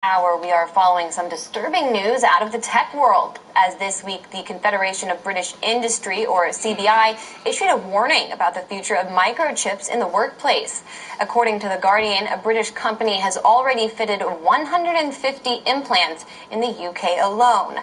Hour, we are following some disturbing news out of the tech world, as this week the Confederation of British Industry, or CBI, issued a warning about the future of microchips in the workplace. According to The Guardian, a British company has already fitted 150 implants in the UK alone.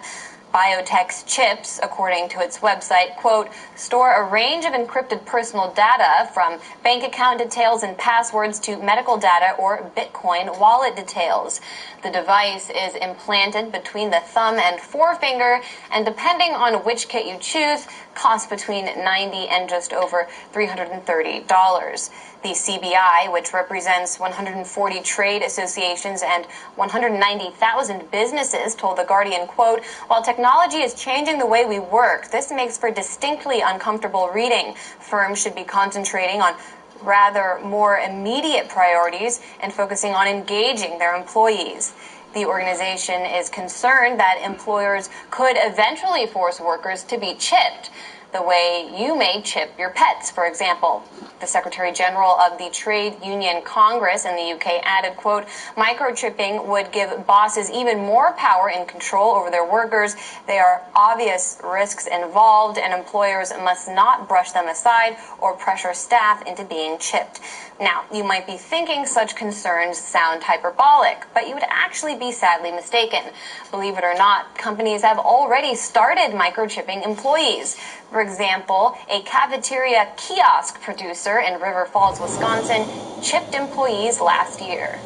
Biotech's chips, according to its website, quote, store a range of encrypted personal data from bank account details and passwords to medical data or Bitcoin wallet details. The device is implanted between the thumb and forefinger, and depending on which kit you choose, costs between $90 and just over $330. The CBI, which represents 140 trade associations and 190,000 businesses, told The Guardian, quote, while technology is changing the way we work, this makes for distinctly uncomfortable reading. Firms should be concentrating on rather more immediate priorities and focusing on engaging their employees. The organization is concerned that employers could eventually force workers to be chipped, the way you may chip your pets, for example. The Secretary General of the Trade Union Congress in the UK added, quote, microchipping would give bosses even more power and control over their workers. There are obvious risks involved, and employers must not brush them aside or pressure staff into being chipped. Now, you might be thinking such concerns sound hyperbolic, but you would actually be sadly mistaken. Believe it or not, companies have already started microchipping employees. For example, a cafeteria kiosk producer in River Falls, Wisconsin, chipped employees last year.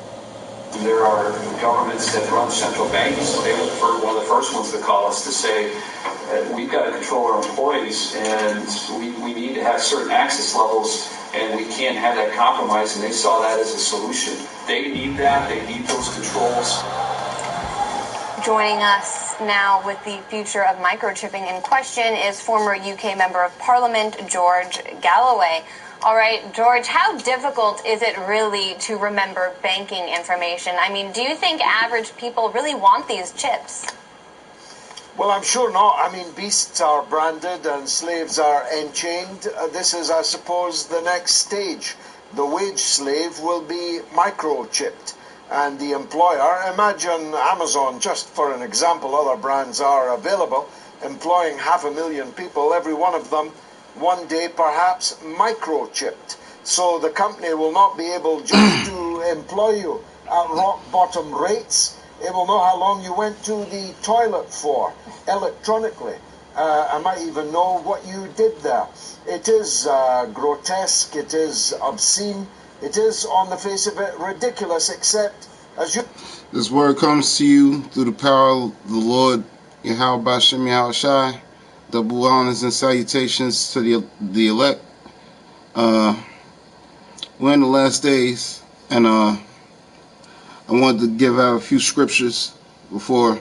There are governments that run central banks. They were one of the first ones to call us to say, we've got to control our employees, and we need to have certain access levels, and we can't have that compromise, and they saw that as a solution. They need that. They need those controls. Joining us now with the future of microchipping in question is former UK Member of Parliament George Galloway. All right, George, how difficult is it really to remember banking information? I mean, do you think average people really want these chips? Well, I'm sure not. I mean, beasts are branded and slaves are enchained. This is, I suppose, the next stage. The wage slave will be microchipped. And the employer, imagine Amazon, just for an example, other brands are available, employing 500,000 people, every one of them, one day perhaps microchipped. So the company will not be able just to employ you at rock bottom rates. It will know how long you went to the toilet for electronically. I might even know what you did there. It is grotesque, it is obscene, it is, on the face of it, ridiculous, except as you... This word comes to you through the power of the Lord, Yahweh Bashem Yahushai. Double honors and salutations to the elect. We're in the last days, and I wanted to give out a few scriptures before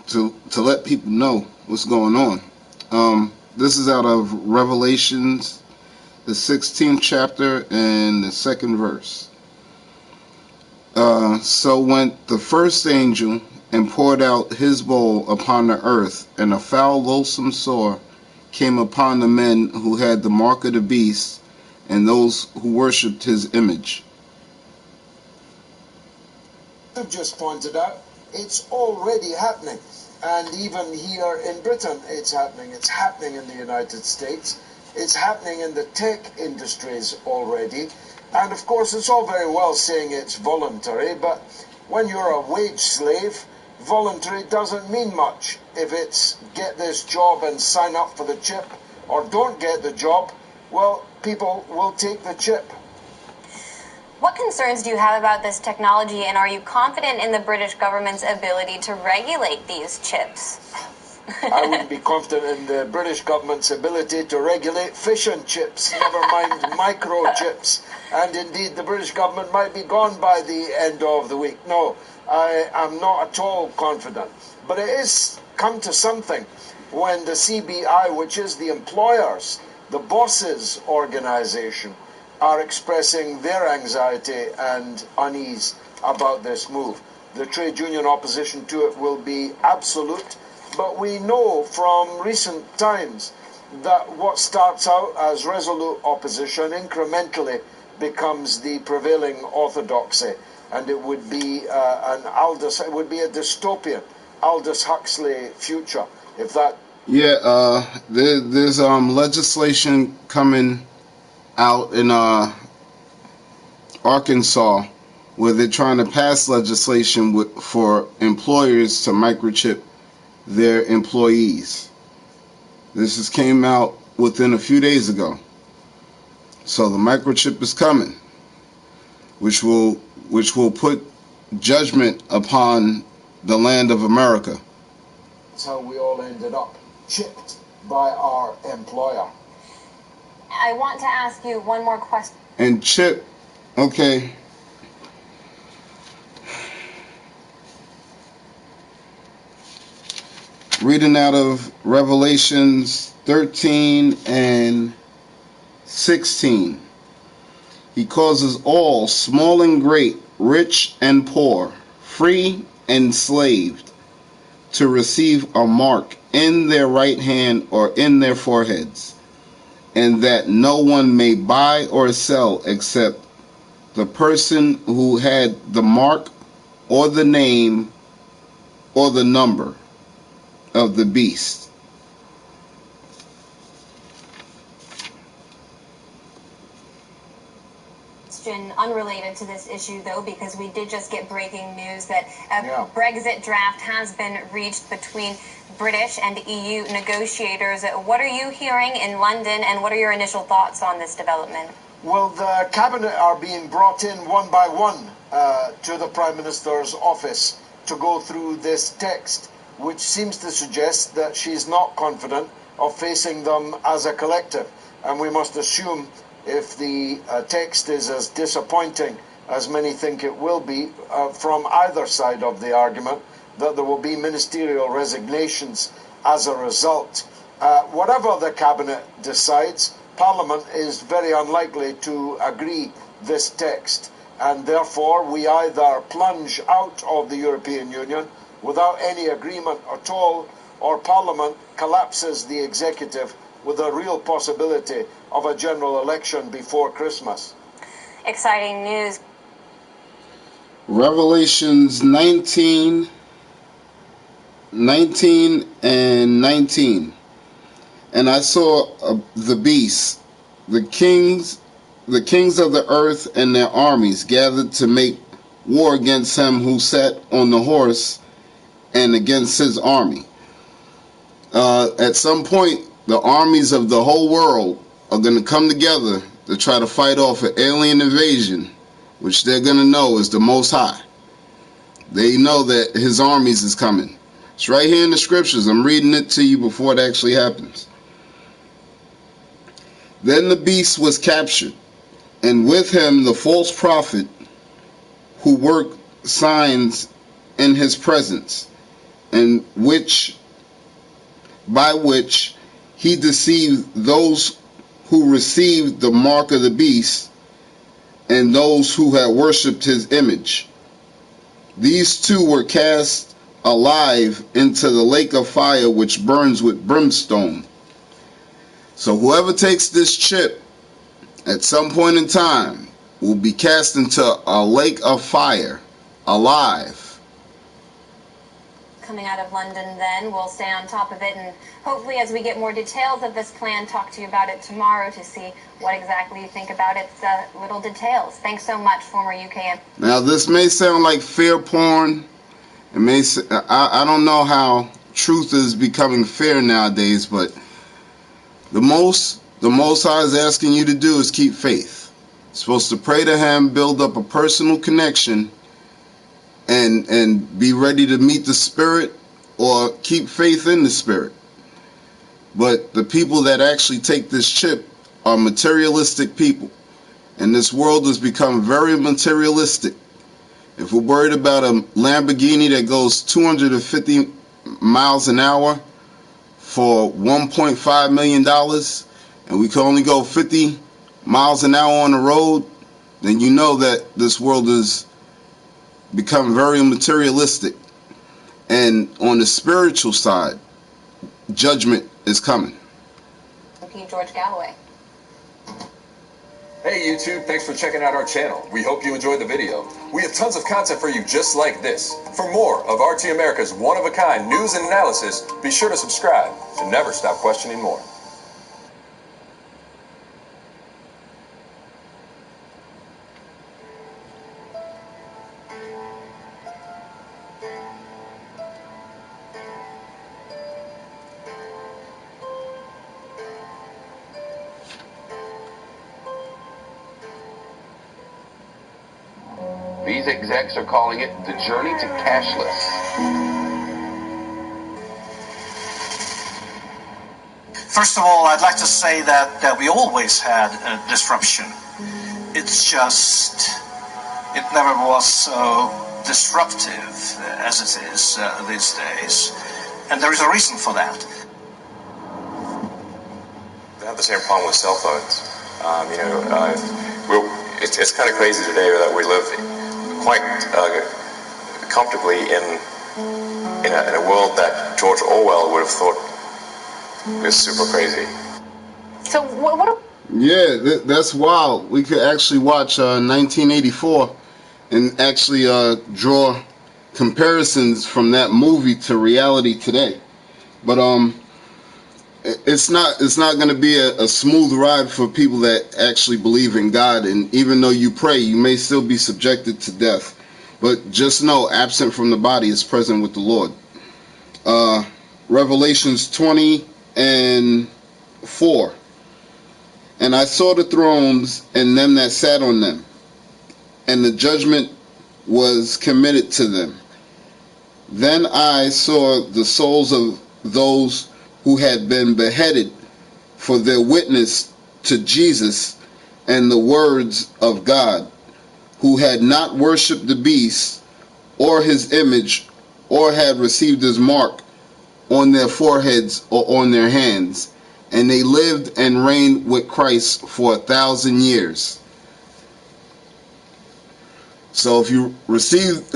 to let people know what's going on. This is out of Revelations, the 16th chapter and the 2nd verse. So went the first angel and poured out his bowl upon the earth, and a foul loathsome sore came upon the men who had the mark of the beast and those who worshipped his image. You've just pointed out, it's already happening. And even here in Britain, it's happening. It's happening in the United States. It's happening in the tech industries already. And of course, it's all very well saying it's voluntary, but when you're a wage slave, voluntary doesn't mean much. If it's get this job and sign up for the chip, or don't get the job, well, people will take the chip. What concerns do you have about this technology, and are you confident in the British government's ability to regulate these chips? I wouldn't be confident in the British government's ability to regulate fish and chips, never mind microchips. And indeed, the British government might be gone by the end of the week. No, I am not at all confident. But it is come to something when the CBI, which is the employers, the bosses' organization, are expressing their anxiety and unease about this move. The trade union opposition to it will be absolute. But we know from recent times that what starts out as resolute opposition incrementally becomes the prevailing orthodoxy. and it would be it would be a dystopian Aldous Huxley future if that. Yeah, there's legislation coming out in Arkansas where they're trying to pass legislation for employers to microchip their employees. This just came out within a few days ago. So the microchip is coming, which will put judgment upon the land of America. That's how we all ended up, chipped by our employer. I want to ask you one more question. And chip, okay. Reading out of Revelations 13 and 16. He causes all, small and great, rich and poor, free and enslaved, to receive a mark in their right hand or in their foreheads, and that no one may buy or sell except the person who had the mark or the name or the number of the beast. Unrelated to this issue, though, because we did just get breaking news that a Brexit draft has been reached between British and EU negotiators. What are you hearing in London, and what are your initial thoughts on this development? Well, the cabinet are being brought in one by one to the Prime Minister's office to go through this text, which seems to suggest that she's not confident of facing them as a collective. And we must assume, if the text is as disappointing as many think it will be from either side of the argument, that there will be ministerial resignations as a result. Whatever the cabinet decides, Parliament is very unlikely to agree this text, and therefore we either plunge out of the European Union without any agreement at all, or Parliament collapses the executive with a real possibility of a general election before Christmas. Exciting news. Revelations 19 and 19. And I saw the beasts, the kings of the earth and their armies gathered to make war against him who sat on the horse and against his army. At some point, the armies of the whole world are going to come together to try to fight off an alien invasion, which they're going to know is the Most High. They know that his armies is coming. It's right here in the scriptures. I'm reading it to you before it actually happens. Then the beast was captured, and with him the false prophet who worked signs in his presence, and by which he deceived those who received the mark of the beast and those who had worshipped his image. These two were cast alive into the lake of fire which burns with brimstone. So whoever takes this chip at some point in time will be cast into a lake of fire alive. Coming out of London, then we'll stay on top of it, and hopefully as we get more details of this plan, talk to you about it tomorrow to see what exactly you think about its little details. Thanks so much, former UKM. Now this may sound like fear porn. It may. I don't know how truth is becoming fair nowadays, but the most High is asking you to do is keep faith. You're supposed to pray to him, build up a personal connection, and be ready to meet the Spirit or keep faith in the Spirit. But the people that actually take this chip are materialistic people. And this world has become very materialistic. If we're worried about a Lamborghini that goes 250 miles an hour for $1.5 million, and we can only go 50 miles an hour on the road, then you know that this world has become very materialistic. And on the spiritual side, judgment is coming. Okay, George Galloway. Hey YouTube, thanks for checking out our channel. We hope you enjoyed the video. We have tons of content for you just like this. For more of RT America's one-of-a-kind news and analysis, be sure to subscribe and never stop questioning more. These execs are calling it the journey to cashless. First of all, I'd like to say that we always had disruption. It's just, it never was so disruptive as it is these days. And there is a reason for that. They have the same problem with cell phones. It's kind of crazy today that we live quite comfortably in a world that George Orwell would have thought was super crazy. So what Yeah, that's wild. We could actually watch 1984 and actually draw comparisons from that movie to reality today. But it's not going to be a smooth ride for people that actually believe in God, and even though you pray, you may still be subjected to death. But just know, absent from the body is present with the Lord. Revelations 20:4. And I saw the thrones and them that sat on them, and the judgment was committed to them. Then I saw the souls of those who had been beheaded for their witness to Jesus and the words of God, who had not worshipped the beast or his image, or had received his mark on their foreheads or on their hands. And they lived and reigned with Christ for 1,000 years. So if you receive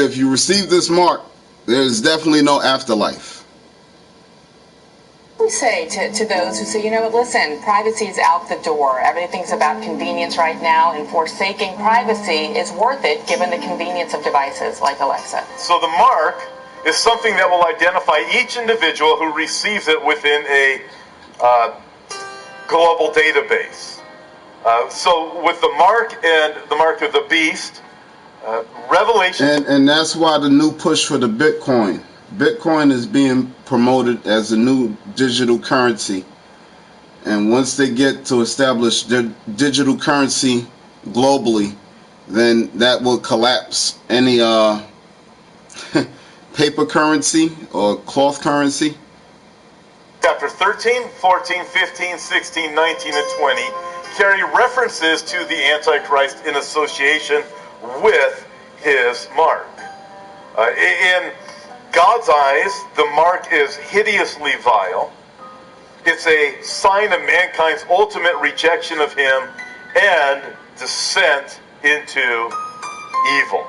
this mark, there's definitely no afterlife. We say to those who say, you know what, listen, privacy is out the door. Everything's about convenience right now, and forsaking privacy is worth it given the convenience of devices like Alexa. So the mark is something that will identify each individual who receives it within a global database. So with the mark and the mark of the beast, Revelation... And that's why the new push for the Bitcoin. Bitcoin is being promoted as a new digital currency, and once they get to establish their digital currency globally, then that will collapse any paper currency or cloth currency. Chapter 13, 14, 15, 16, 19, and 20 carry references to the Antichrist in association with his mark. In God's eyes, the mark is hideously vile. It's a sign of mankind's ultimate rejection of him and descent into evil.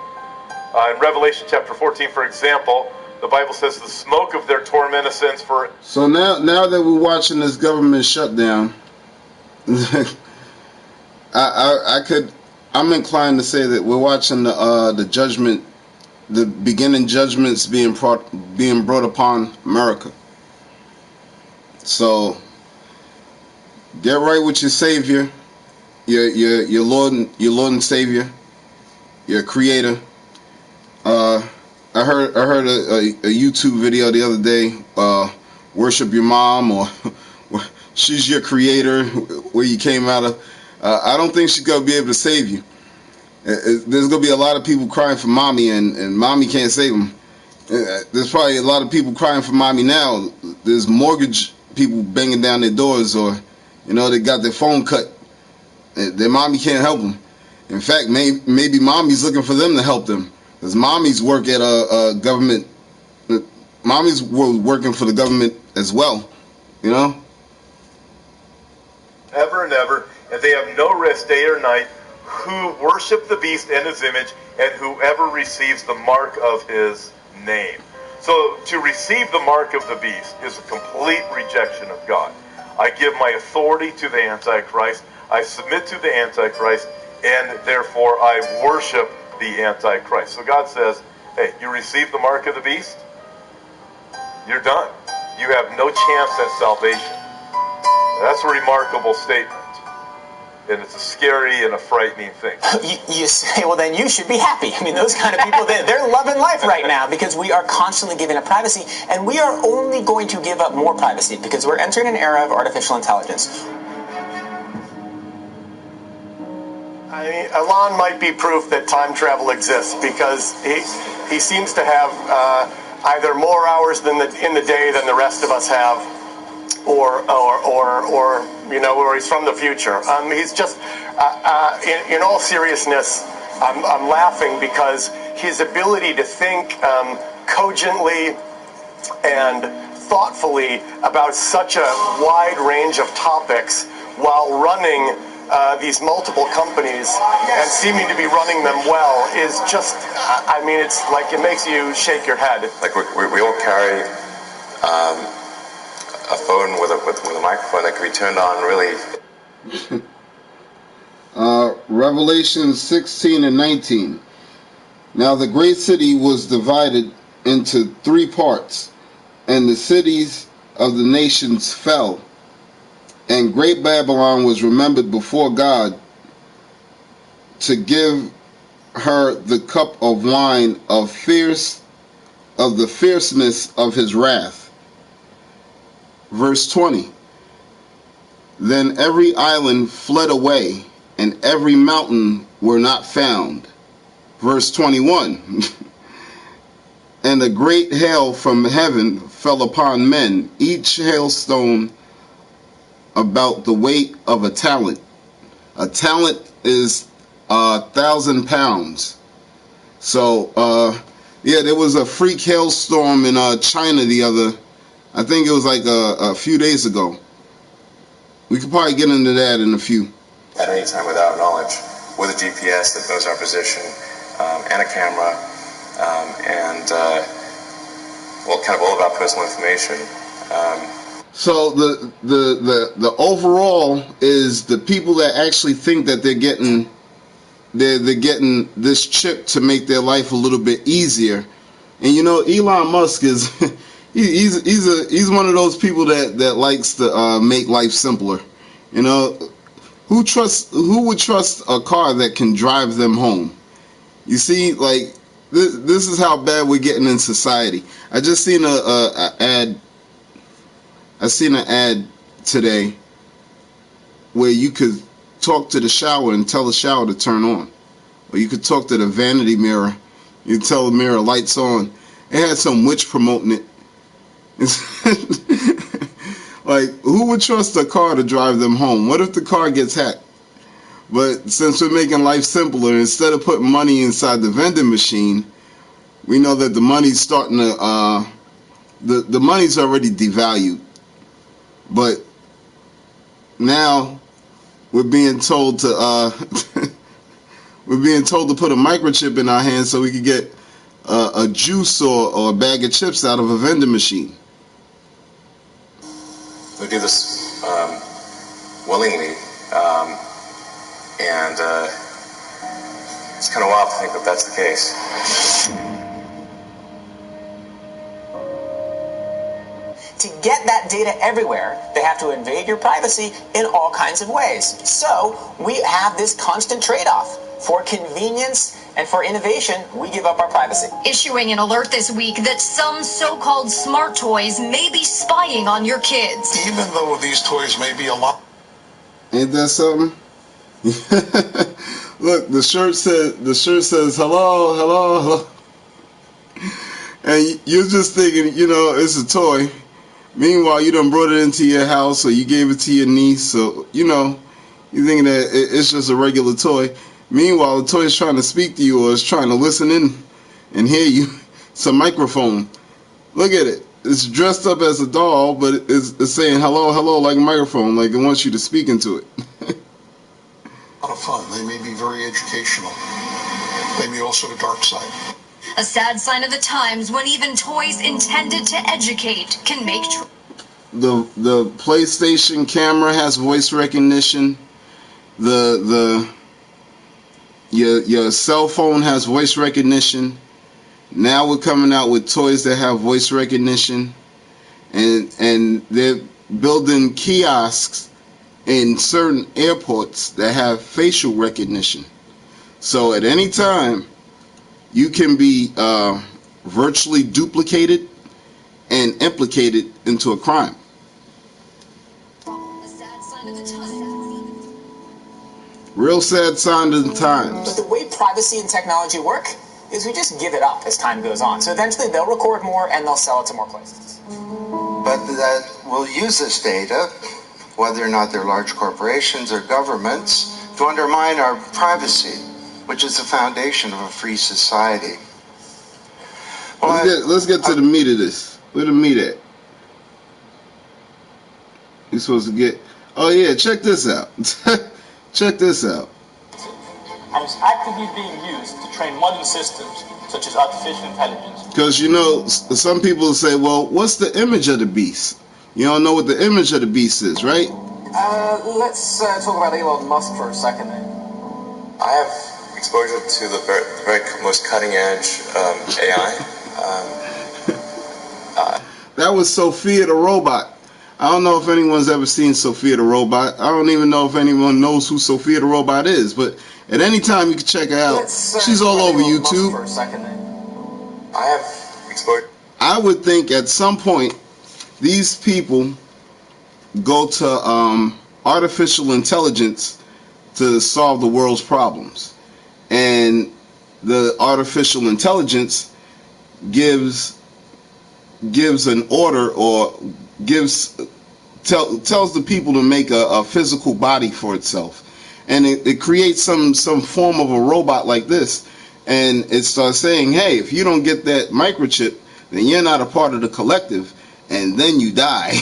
In Revelation chapter 14, for example, the Bible says the smoke of their torment ascends for... So now that we're watching this government shutdown, I'm inclined to say that we're watching the judgment, the beginning judgments being brought upon America. So get right with your Savior, your Lord and Savior, your Creator. I heard a YouTube video the other day. Worship your mom, or she's your creator, where you came out of. I don't think she's gonna be able to save you. There's gonna be a lot of people crying for mommy, and mommy can't save them. There's probably a lot of people crying for mommy now. There's mortgage people banging down their doors, or they got their phone cut. Their mommy can't help them. In fact, maybe mommy's looking for them to help them, because mommy's work at a government. Mommy's working for the government as well. Ever and ever, and they have no rest day or night, who worship the beast and his image, and whoever receives the mark of his name. So to receive the mark of the beast is a complete rejection of God. I give my authority to the Antichrist. I submit to the Antichrist, and therefore I worship the Antichrist. So God says, hey, you receive the mark of the beast, you're done. You have no chance at salvation. That's a remarkable statement. And it's a scary and a frightening thing. You say, well, then you should be happy. I mean, those kind of people, they're loving life right now because we are constantly giving up privacy, and we are only going to give up more privacy because we're entering an era of artificial intelligence. I mean, Elon might be proof that time travel exists because he seems to have either more hours in the day than the rest of us have, or you know, or he's from the future. He's just, in all seriousness, I'm laughing because his ability to think cogently and thoughtfully about such a wide range of topics while running these multiple companies and seeming to be running them well is just, I mean, it's like it makes you shake your head. Like we all carry a phone with a microphone that can be turned on really. Revelation 16 and 19. Now the great city was divided into 3 parts, and the cities of the nations fell. And great Babylon was remembered before God to give her the cup of wine of the fierceness of his wrath. Verse 20. Then every island fled away, and every mountain were not found. Verse 21. And a great hail from heaven fell upon men, each hailstone about the weight of a talent. A talent is 1,000 pounds. So, yeah, there was a freak hailstorm in China I think it was like a few days ago. We could probably get into that in a few. At any time without knowledge, with a GPS that knows our position, and a camera, and well, kind of all of our personal information. So the overall is the people that actually think that they're getting this chip to make their life a little bit easier. And you know, Elon Musk is he's one of those people that likes to make life simpler. You know, who would trust a car that can drive them home? You see, like this is how bad we're getting in society. I just seen I seen an ad today where you could talk to the shower and tell the shower to turn on. Or you could talk to the vanity mirror. You tell the mirror lights on. It had some witch promoting it. Like, who would trust a car to drive them home? What if the car gets hacked? But since we're making life simpler, instead of putting money inside the vending machine, we know that the money's starting to, the money's already devalued. But now we're being told to put a microchip in our hands so we can get a juice or a bag of chips out of a vending machine. We do this willingly, and it's kind of wild to think that that's the case. To get that data everywhere, they have to invade your privacy in all kinds of ways. So we have this constant trade-off. For convenience and for innovation, we give up our privacy. Issuing an alert this week that some so-called smart toys may be spying on your kids. Even though these toys may be a lot. Ain't that something? Look, the shirt says hello, hello, hello. And you're just thinking, you know, it's a toy. Meanwhile, you done brought it into your house or you gave it to your niece. So, you know, you're thinking that it's just a regular toy. Meanwhile, the toy is trying to speak to you or is trying to listen in and hear you. It's a microphone. Look at it. It's dressed up as a doll, but it's saying hello, hello like a microphone, like it wants you to speak into it. A lot of fun. They may be very educational. They may also have a dark side. A sad sign of the times when even toys intended to educate can make the PlayStation camera has voice recognition. Your cell phone has voice recognition. Now we're coming out with toys that have voice recognition, and they're building kiosks in certain airports that have facial recognition. So at any time, you can be virtually duplicated and implicated into a crime. Real sad sign of the times. But the way privacy and technology work is we just give it up as time goes on. So eventually they'll record more and they'll sell it to more places. But that will use this data, whether or not they're large corporations or governments, to undermine our privacy, which is the foundation of a free society. Well, let's get to the meat of this. Where the meat at? You're supposed to get... Oh yeah, check this out. Check this out. And is actively being used to train modern systems such as artificial intelligence. Because, you know, some people say, well, what's the image of the beast? You don't know what the image of the beast is, right? Let's talk about Elon Musk for a second then. I have exposure to the very most cutting edge AI. That was Sophia the robot. I don't know if anyone's ever seen Sophia the robot. I don't even know if anyone knows who Sophia the robot is, but at any time you can check her out. She's all over YouTube. For a second then. I have exposure. I would think at some point these people go to artificial intelligence to solve the world's problems, and the artificial intelligence gives an order or tells the people to make a physical body for itself, and it creates some form of a robot like this, and it starts saying, hey, if you don't get that microchip, then you're not a part of the collective, and then you die.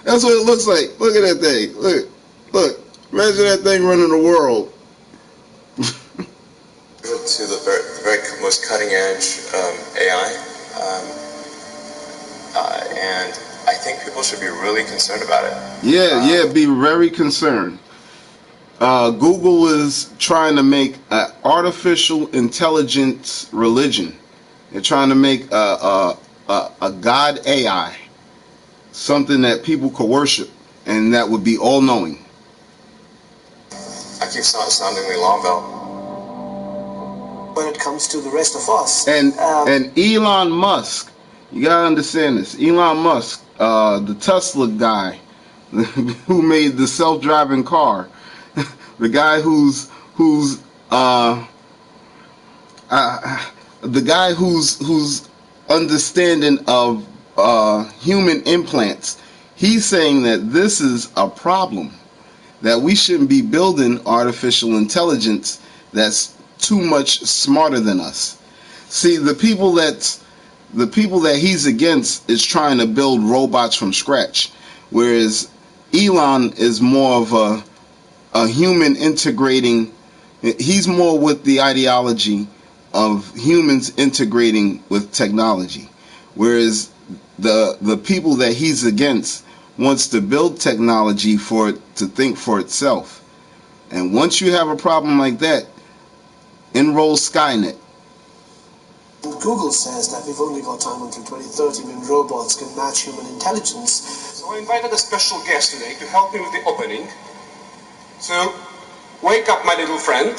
That's what it looks like. Look at that thing. Look. Imagine that thing running the world. To the very most cutting edge AI, and I think people should be really concerned about it. Yeah, be very concerned. Google is trying to make an artificial intelligence religion. They're trying to make a God AI, something that people could worship, and that would be all-knowing. I keep sounding the alarm bell. When it comes to the rest of us. And Elon Musk, you gotta understand this. Elon Musk, the Tesla guy, who made the self-driving car, the guy who's understanding of human implants. He's saying that this is a problem, that we shouldn't be building artificial intelligence that's too much smarter than us. See, the people that he's against is trying to build robots from scratch, whereas Elon is more of a human integrating. He's more with the ideology of humans integrating with technology, whereas the people that he's against wants to build technology for it to think for itself. And once you have a problem like that, enroll Skynet. Google says that we've only got time until 2030 when robots can match human intelligence. So I invited a special guest today to help me with the opening. So, wake up, my little friend.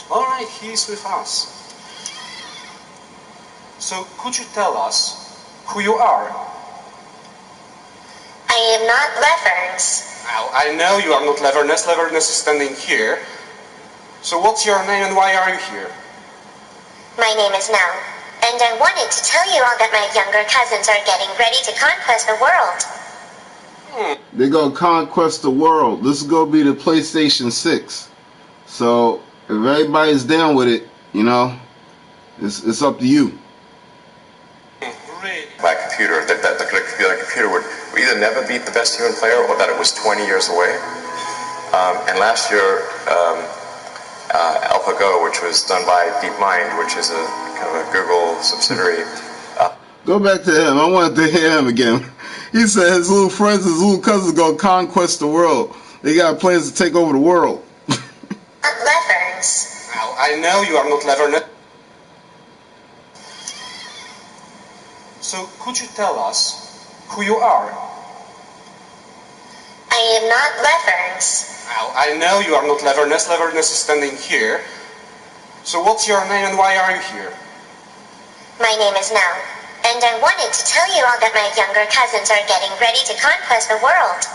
All right, he's with us. So, could you tell us who you are? I am not Levers. Well, I know you are not Leverness. Leverness is standing here. So what's your name and why are you here? My name is Nell, and I wanted to tell you all that my younger cousins are getting ready to conquest the world. They're going to conquest the world. This is going to be the PlayStation 6. So if everybody's down with it, you know, it's up to you. My computer, that the computer would either never beat the best human player or that it was 20 years away. And last year, AlphaGo, which was done by DeepMind, which is a kind of a Google subsidiary. Go back to him. I wanted to hear him again. He said his little friends, his little cousins, gonna conquest the world. They got plans to take over the world. Leverns. Now, I know you are not Levernet. So, could you tell us who you are? I am not Leverns. Now, I know you are not Leverness. Leverness is standing here. So, what's your name and why are you here? My name is Nell, and I wanted to tell you all that my younger cousins are getting ready to conquest the world.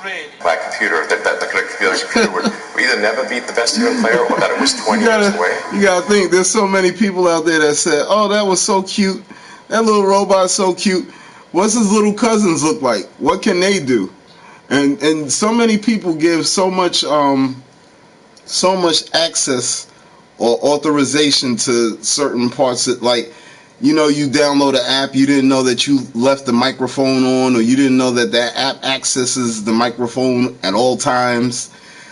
Really? By a computer, that the computer would either never beat the best human player or that it was 20 years away. You gotta think, there's so many people out there that said, oh, that was so cute. That little robot's so cute. What's his little cousins look like? What can they do? And so many people give so much access or authorization to certain parts that, like, you know, you download an app, you didn't know that you left the microphone on, or you didn't know that that app accesses the microphone at all times.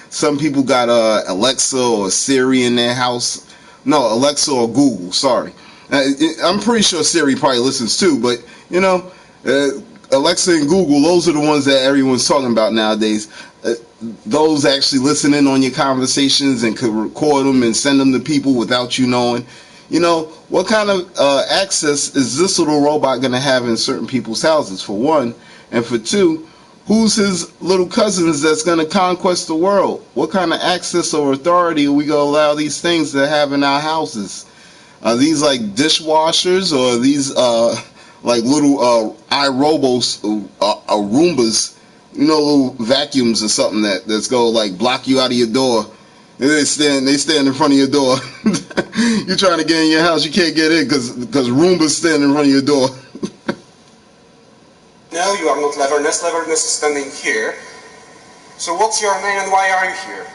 Some people got Alexa or Siri in their house. No, Alexa or Google, sorry. I'm pretty sure Siri probably listens too, but, you know, Alexa and Google, those are the ones that everyone's talking about nowadays. Those actually listen in on your conversations and could record them and send them to people without you knowing. You know, what kind of access is this little robot going to have in certain people's houses, for one? And for two, who's his little cousins that's going to conquest the world? What kind of access or authority are we going to allow these things to have in our houses? Are these like dishwashers, or are these like little iRobos, Roombas, you know, little vacuums or something that's going to like block you out of your door? They stand in front of your door. You're trying to get in your house, you can't get in because Roomba's standing in front of your door. No, you are not Leverness. Leverness is standing here. So what's your name and why are you here?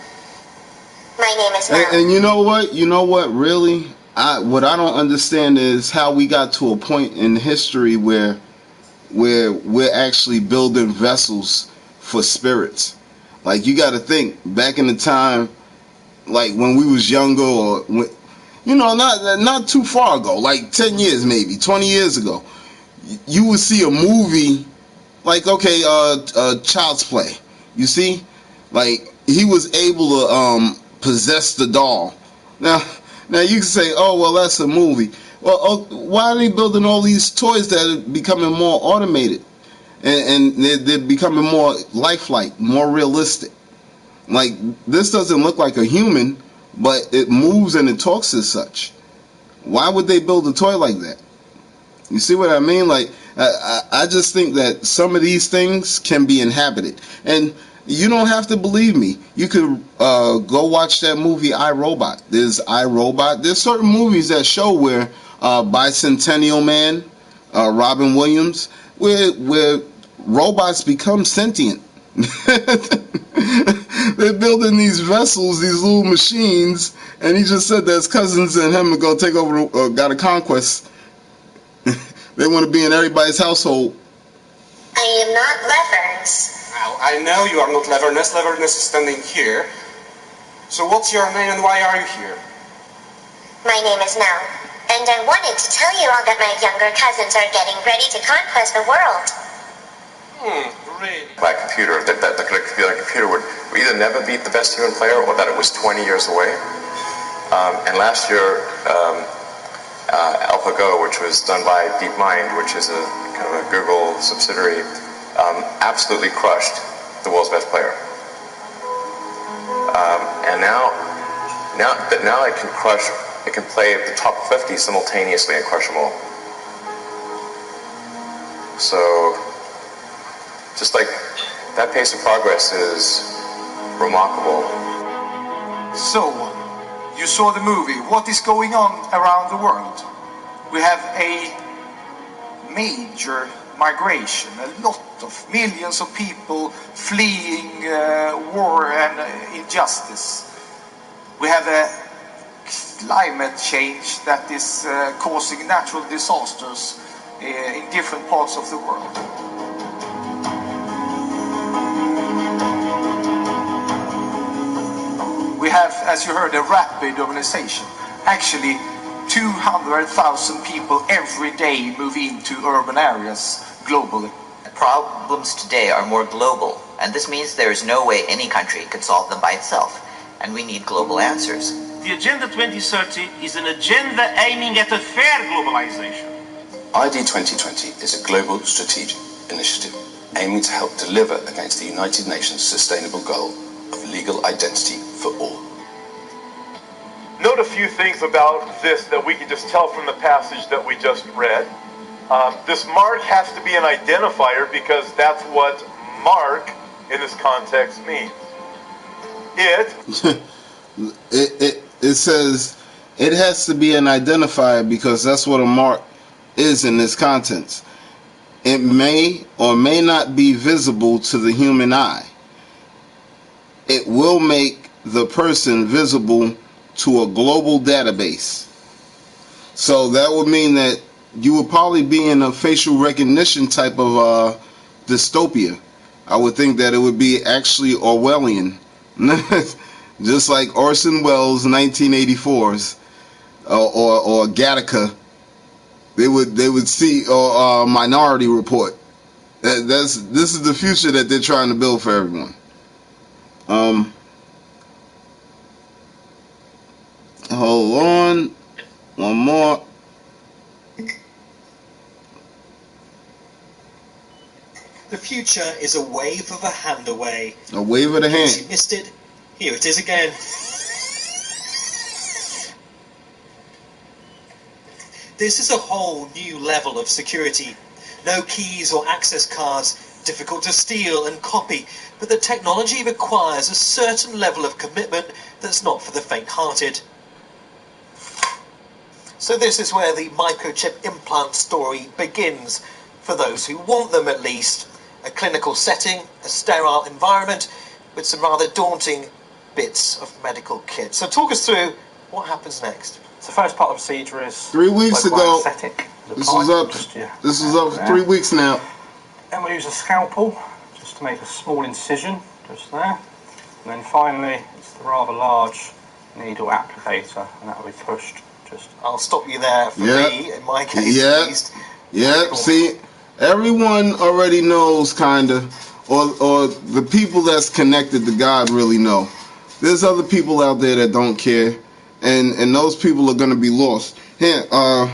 My name is Nell. And you know what? You know what? Really, what I don't understand is how we got to a point in history where we're actually building vessels for spirits. Like, you got to think back in the time, like when we was younger, or when, you know, not too far ago, like 10 years maybe, 20 years ago, you would see a movie like, okay, Child's Play. You see, like, he was able to possess the doll. Now you can say, oh, well, that's a movie. Well, why are they building all these toys that are becoming more automated, and they're becoming more lifelike, more realistic? Like, this doesn't look like a human, but it moves and it talks as such. Why would they build a toy like that? You see what I mean? Like, I just think that some of these things can be inhabited. And you don't have to believe me. You could go watch that movie iRobot. There's iRobot. There's certain movies that show where Bicentennial Man, Robin Williams, where robots become sentient. They're building these vessels, these little machines, and he just said that his cousins and him are going to take over, got a conquest. They want to be in everybody's household. I am not Leverns. Now, I know you are not Leverness. Leverness is standing here. So what's your name and why are you here? My name is Nell, and I wanted to tell you all that my younger cousins are getting ready to conquest the world. Really? By a computer, that the computer would either never beat the best human player or that it was 20 years away. And last year, AlphaGo, which was done by DeepMind, which is a kind of a Google subsidiary, absolutely crushed the world's best player. And now it can play the top 50 simultaneously and crush them all. So, just like that pace of progress is remarkable. So, you saw the movie. What is going on around the world? We have a major migration, a lot of millions of people fleeing war and injustice. We have a climate change that is causing natural disasters in different parts of the world. We have, as you heard, a rapid urbanization. Actually, 200,000 people every day move into urban areas globally. Problems today are more global And this means there is no way any country could solve them by itself, and we need global answers. The Agenda 2030 is an agenda aiming at a fair globalization. ID 2020 is a global strategic initiative aiming to help deliver against the United Nations sustainable goal of legal identity for all. Note a few things about this that we can just tell from the passage that we just read. This mark has to be an identifier because that's what mark in this context means. It says it has to be an identifier because that's what a mark is in this context. It may or may not be visible to the human eye. It will make the person visible to a global database. So that would mean that you would probably be in a facial recognition type of dystopia. I would think that it would be actually Orwellian. Just like Orson Welles' 1984's or Gattaca. They would see Minority Report. This is the future that they're trying to build for everyone. Hold on, one more. The future is a wave of a hand away. A wave of the hand. You missed it. Here it is again. This is a whole new level of security. No keys or access cards, difficult to steal and copy, but the technology requires a certain level of commitment that's not for the faint-hearted. So this is where the microchip implant story begins, for those who want them at least. A clinical setting, a sterile environment, with some rather daunting bits of medical kit. So talk us through what happens next. So the first part of the procedure is 3 weeks ago. Anesthetic. This is up. This is up for 3 weeks now. Then we'll use a scalpel just to make a small incision just there. And then finally, it's the rather large needle applicator, and that will be pushed just. I'll stop you there for me, in my case at least. Yep. See, everyone already knows, kinda, or the people that's connected to God really know. There's other people out there that don't care, and those people are gonna be lost. Here, I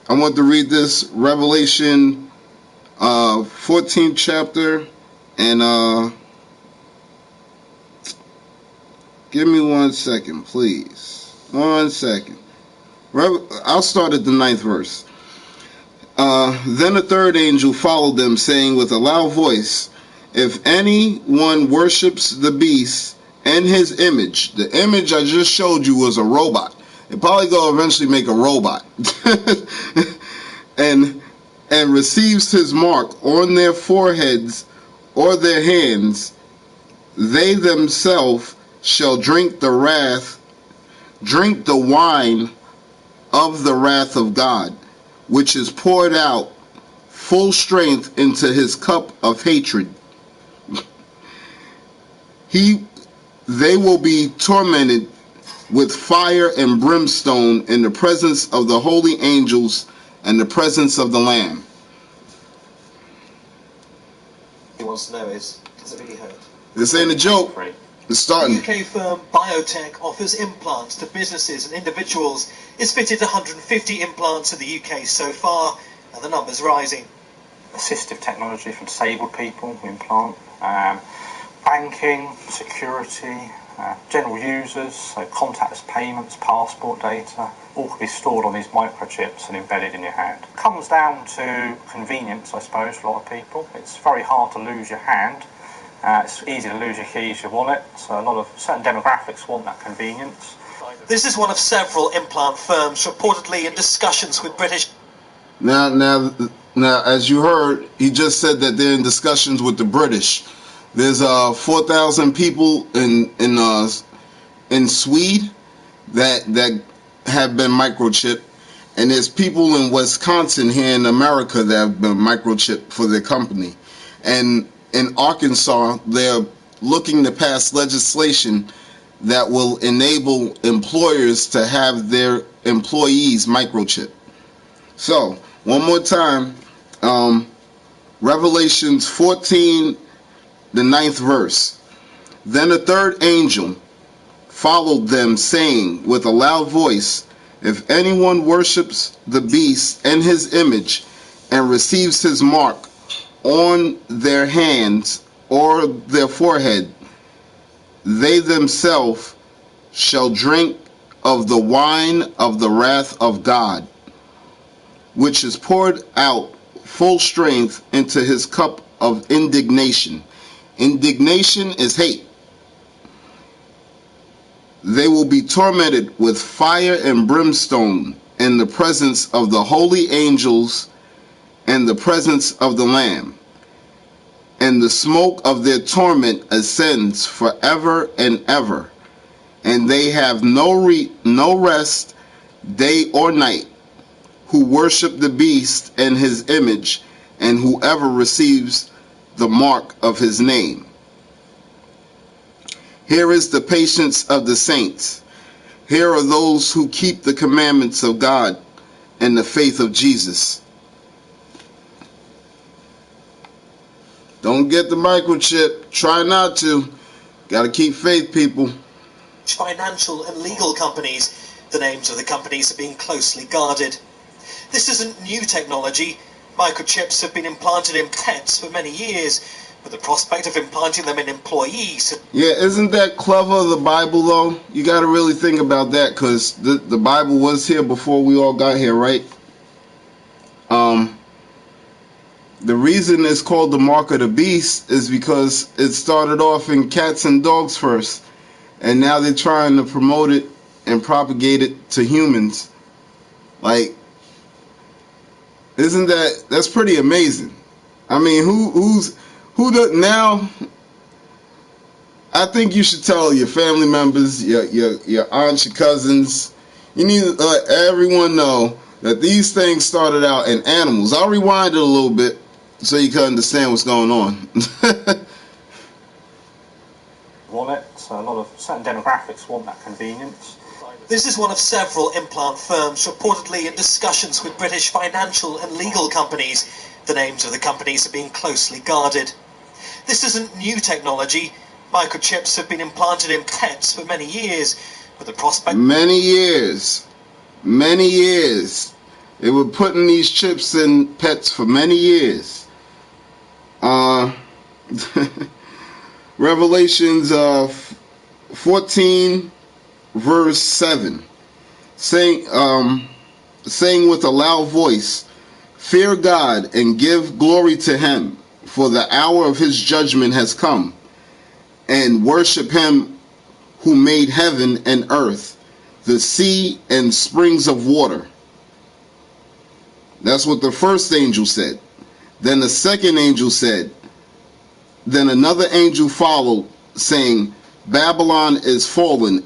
want to read this Revelation 14th chapter, and give me 1 second, please. 1 second. I'll start at the 9th verse. Then a third angel followed them, saying with a loud voice, if anyone worships the beast and his image, the image I just showed you was a robot. It probably gonna eventually make a robot. and receives his mark on their foreheads or their hands, they themselves shall drink the wine of the wrath of God, which is poured out full strength into his cup of hatred. They will be tormented with fire and brimstone in the presence of the holy angels and the presence of the Lamb. He wants to know is it really hurt? This ain't a joke. It's starting. The UK firm Biotech offers implants to businesses and individuals. It's fitted 150 implants in the UK so far, and the number's rising. Assistive technology for disabled people, we implant. Banking, security, general users, so contactless payments, passport data, all can be stored on these microchips and embedded in your hand. It comes down to convenience, I suppose, for a lot of people. It's very hard to lose your hand. It's easy to lose your keys, your wallet, so a lot of certain demographics want that convenience. This is one of several implant firms reportedly in discussions with British. Now, as you heard, he just said that they're in discussions with the British. There's 4,000 people in Sweden that have been microchipped, and there's people in Wisconsin here in America that have been microchipped for their company. And in Arkansas, they're looking to pass legislation that will enable employers to have their employees microchipped. So, one more time, Revelations 14 the 9th verse. Then a third angel followed them, saying with a loud voice, if anyone worships the beast and his image and receives his mark on their hands or their forehead, they themselves shall drink of the wine of the wrath of God, which is poured out full strength into his cup of indignation. Indignation is hate. They will be tormented with fire and brimstone in the presence of the holy angels and the presence of the Lamb. And the smoke of their torment ascends forever and ever. And they have no rest day or night, who worship the beast and his image, and whoever receives the mark of his name. Here is the patience of the saints. Here are those who keep the commandments of God and the faith of Jesus. Don't get the microchip. Try not to. Got to keep faith, people. Financial and legal companies. The names of the companies are being closely guarded. This isn't new technology. Microchips have been implanted in pets for many years, with the prospect of implanting them in employees. Yeah, isn't that clever, the Bible, though? You got to really think about that, because the Bible was here before we all got here, right? The reason it's called the mark of the beast is because it started off in cats and dogs first, and now they're trying to promote it and propagate it to humans. Like, that's pretty amazing. I mean, who does now? I think you should tell your family members, your aunts, your cousins. You need to let everyone know that these things started out in animals. I'll rewind it a little bit so you can understand what's going on. Want it, so a lot of certain demographics want that convenience. This is one of several implant firms reportedly in discussions with British financial and legal companies. The names of the companies are being closely guarded. This isn't new technology. Microchips have been implanted in pets for many years, with the prospect... Many years. They were putting these chips in pets for many years. Revelations 14 verse 7, saying with a loud voice, fear God and give glory to him, for the hour of his judgment has come, and worship him who made heaven and earth, the sea and springs of water. That's what the first angel said. Then the second angel said, then another angel followed, saying, Babylon is fallen,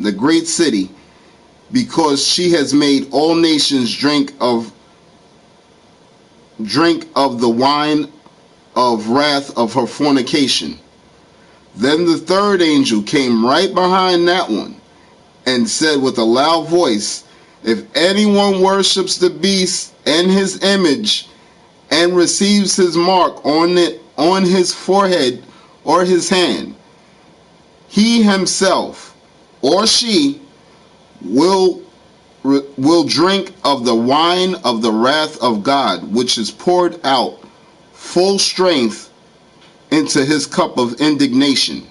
the great city, because she has made all nations drink of the wine of wrath of her fornication. Then the third angel came right behind that one and said with a loud voice, if anyone worships the beast and his image and receives his mark on his forehead or his hand, he himself or she will drink of the wine of the wrath of God, which is poured out full strength into his cup of indignation.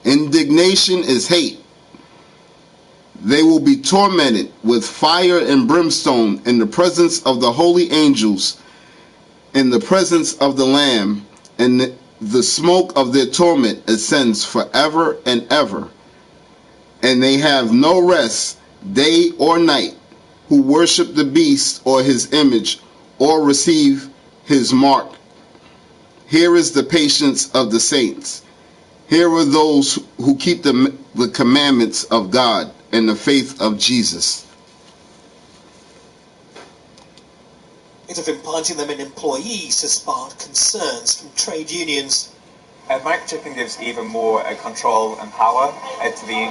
Indignation is hate. They will be tormented with fire and brimstone in the presence of the holy angels, in the presence of the Lamb, and the smoke of their torment ascends forever and ever. And they have no rest day or night, who worship the beast or his image or receive his mark. Here is the patience of the saints. Here are those who keep the commandments of God and the faith of Jesus. Of implanting them in employees has sparked concerns from trade unions. Microchipping gives even more control and power to the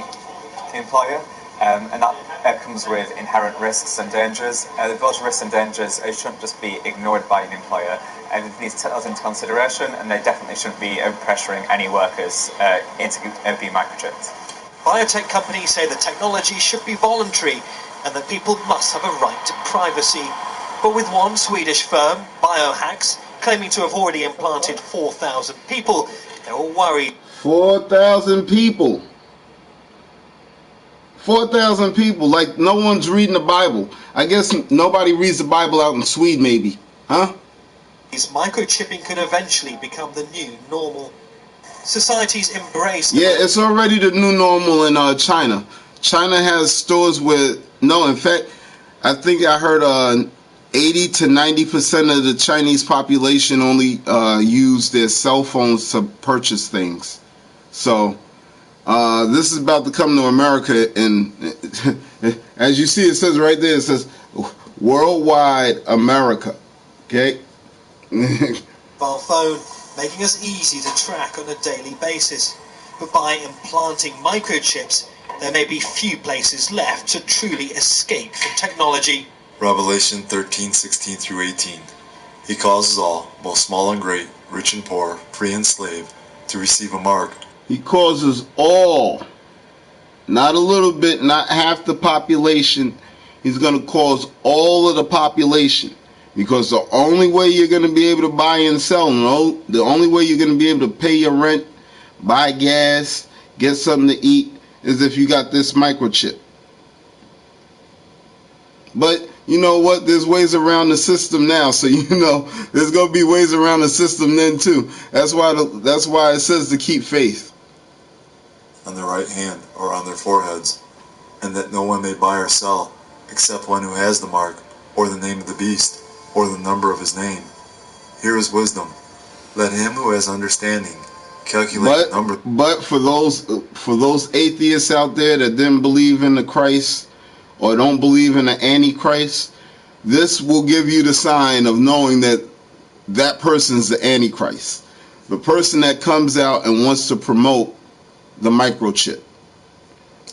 employer, and that comes with inherent risks and dangers. Those risks and dangers shouldn't just be ignored by an employer. everything needs to take those into consideration, and they definitely shouldn't be pressuring any workers into being microchipped. Biotech companies say the technology should be voluntary and that people must have a right to privacy. But with one Swedish firm, Biohacks, claiming to have already implanted 4,000 people, they're all worried. 4,000 people. 4,000 people. Like no one's reading the Bible. I guess nobody reads the Bible out in Sweden, maybe. Huh? Microchipping could eventually become the new normal. Societies embrace... Yeah, it's already the new normal in China. China has stores where... No, in fact, I think I heard 80 to 90% of the Chinese population only use their cell phones to purchase things. So, this is about to come to America, and as you see, it says right there, it says, Worldwide America. Okay? Mobile phone, making us easy to track on a daily basis. But by implanting microchips, there may be few places left to truly escape from technology. Revelation 13:16 through 18. He causes all, both small and great, rich and poor, free and slave, to receive a mark. He causes all, not a little bit, not half the population. He's going to cause all of the population. Because the only way you're going to be able to buy and sell, the only way you're going to be able to pay your rent, buy gas, get something to eat, is if you got this microchip. But you know what? There's ways around the system now, so you know there's going to be ways around the system then too. That's why it says to keep faith. On their right hand or on their foreheads, and that no one may buy or sell, except one who has the mark, or the name of the beast, or the number of his name. Here is wisdom. Let him who has understanding calculate the number. But for those atheists out there that didn't believe in the Christ or don't believe in the Antichrist, this will give you the sign of knowing that that person's the Antichrist. The person that comes out and wants to promote the microchip.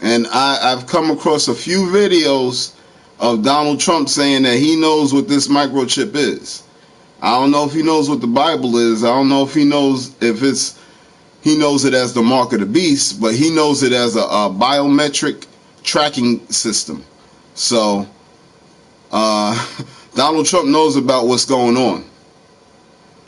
And I've come across a few videos of Donald Trump saying that he knows what this microchip is. I don't know if he knows what the Bible is. I don't know if he knows he knows it as the mark of the beast, but he knows it as a biometric tracking system. So Donald Trump knows about what's going on.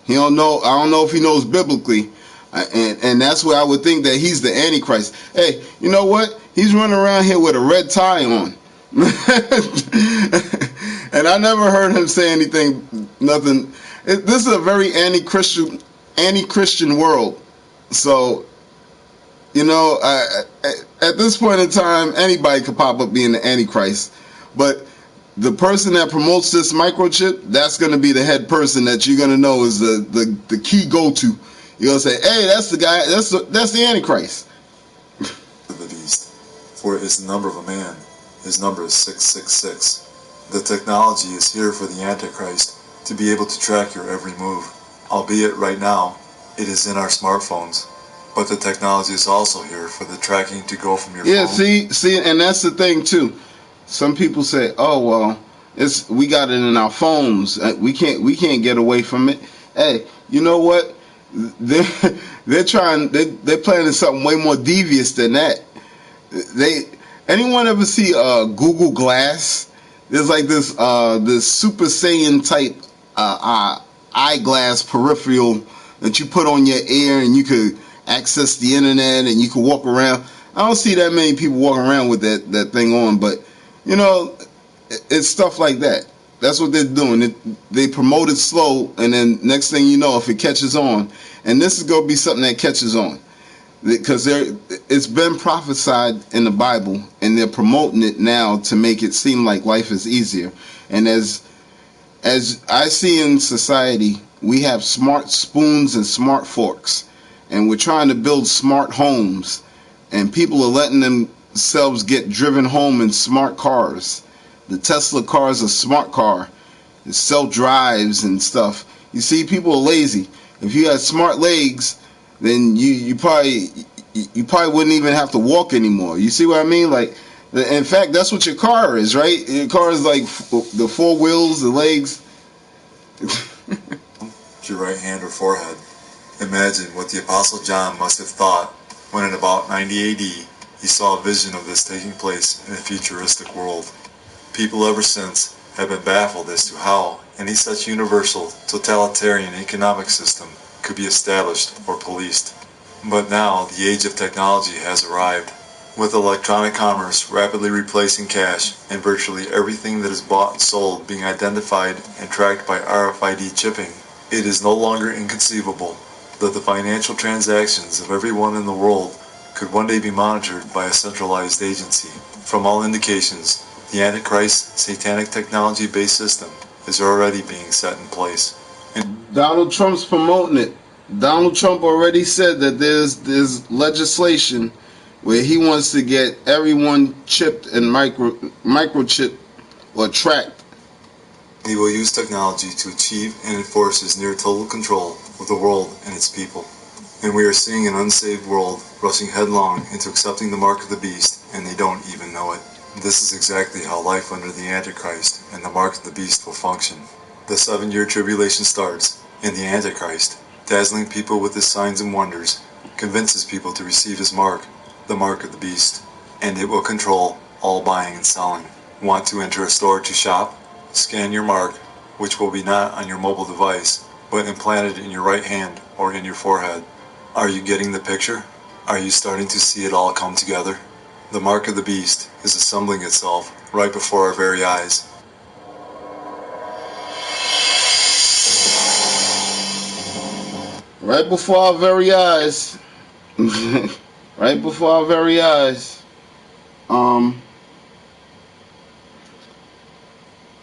He don't know. I don't know if he knows biblically, and that's where I would think that he's the Antichrist. Hey, you know what? He's running around here with a red tie on. And I never heard him say anything, nothing. This is a very anti-Christian world. So, you know, at this point in time, anybody could pop up being the Antichrist. But the person that promotes this microchip, that's going to be the head person that you're going to know is the key go-to. You're going to say, hey, that's the guy, that's the Antichrist. The beast, for it is the number of a man. His number is 666. The technology is here for the Antichrist to be able to track your every move. Albeit right now, it is in our smartphones. But the technology is also here for the tracking to go from your phone. Yeah, see, and that's the thing too. Some people say, "Oh well, we got it in our phones. We can't get away from it." Hey, you know what? They're planning something way more devious than that. Anyone ever see Google Glass? There's like this Super Saiyan type eyeglass peripheral that you put on your ear and you could access the internet and you could walk around. I don't see that many people walking around with that thing on, but you know, it's stuff like that. That's what they're doing. They promote it slow, and then next thing you know, if it catches on, and this is going to be something that catches on, because it's been prophesied in the Bible, and they're promoting it now to make it seem like life is easier. And as I see in society, we have smart spoons and smart forks, and we're trying to build smart homes, and people are letting themselves get driven home in smart cars. The Tesla car is a smart car. It self-drives and stuff. You see, people are lazy. If you had smart legs, then you probably wouldn't even have to walk anymore. You see what I mean? Like, in fact, that's what your car is, right? Your car is like the four wheels, the legs. to your right hand or forehead. Imagine what the Apostle John must have thought when in about 90 AD he saw a vision of this taking place in a futuristic world. People ever since have been baffled as to how any such universal totalitarian economic system could be established or policed. But now the age of technology has arrived. With electronic commerce rapidly replacing cash and virtually everything that is bought and sold being identified and tracked by RFID chipping, it is no longer inconceivable that the financial transactions of everyone in the world could one day be monitored by a centralized agency. From all indications, the Antichrist satanic technology-based system is already being set in place. Donald Trump's promoting it. Donald Trump already said that there's legislation where he wants to get everyone chipped and microchipped or tracked. He will use technology to achieve and enforce his near total control of the world and its people. And we are seeing an unsaved world rushing headlong into accepting the mark of the beast, and they don't even know it. This is exactly how life under the Antichrist and the mark of the beast will function. The 7-year tribulation starts, and the Antichrist, dazzling people with his signs and wonders, convinces people to receive his mark, the mark of the beast, and it will control all buying and selling. Want to enter a store to shop? Scan your mark, which will be not on your mobile device, but implanted in your right hand or in your forehead. Are you getting the picture? Are you starting to see it all come together? The mark of the beast is assembling itself right before our very eyes. Right before our very eyes. Right before our very eyes.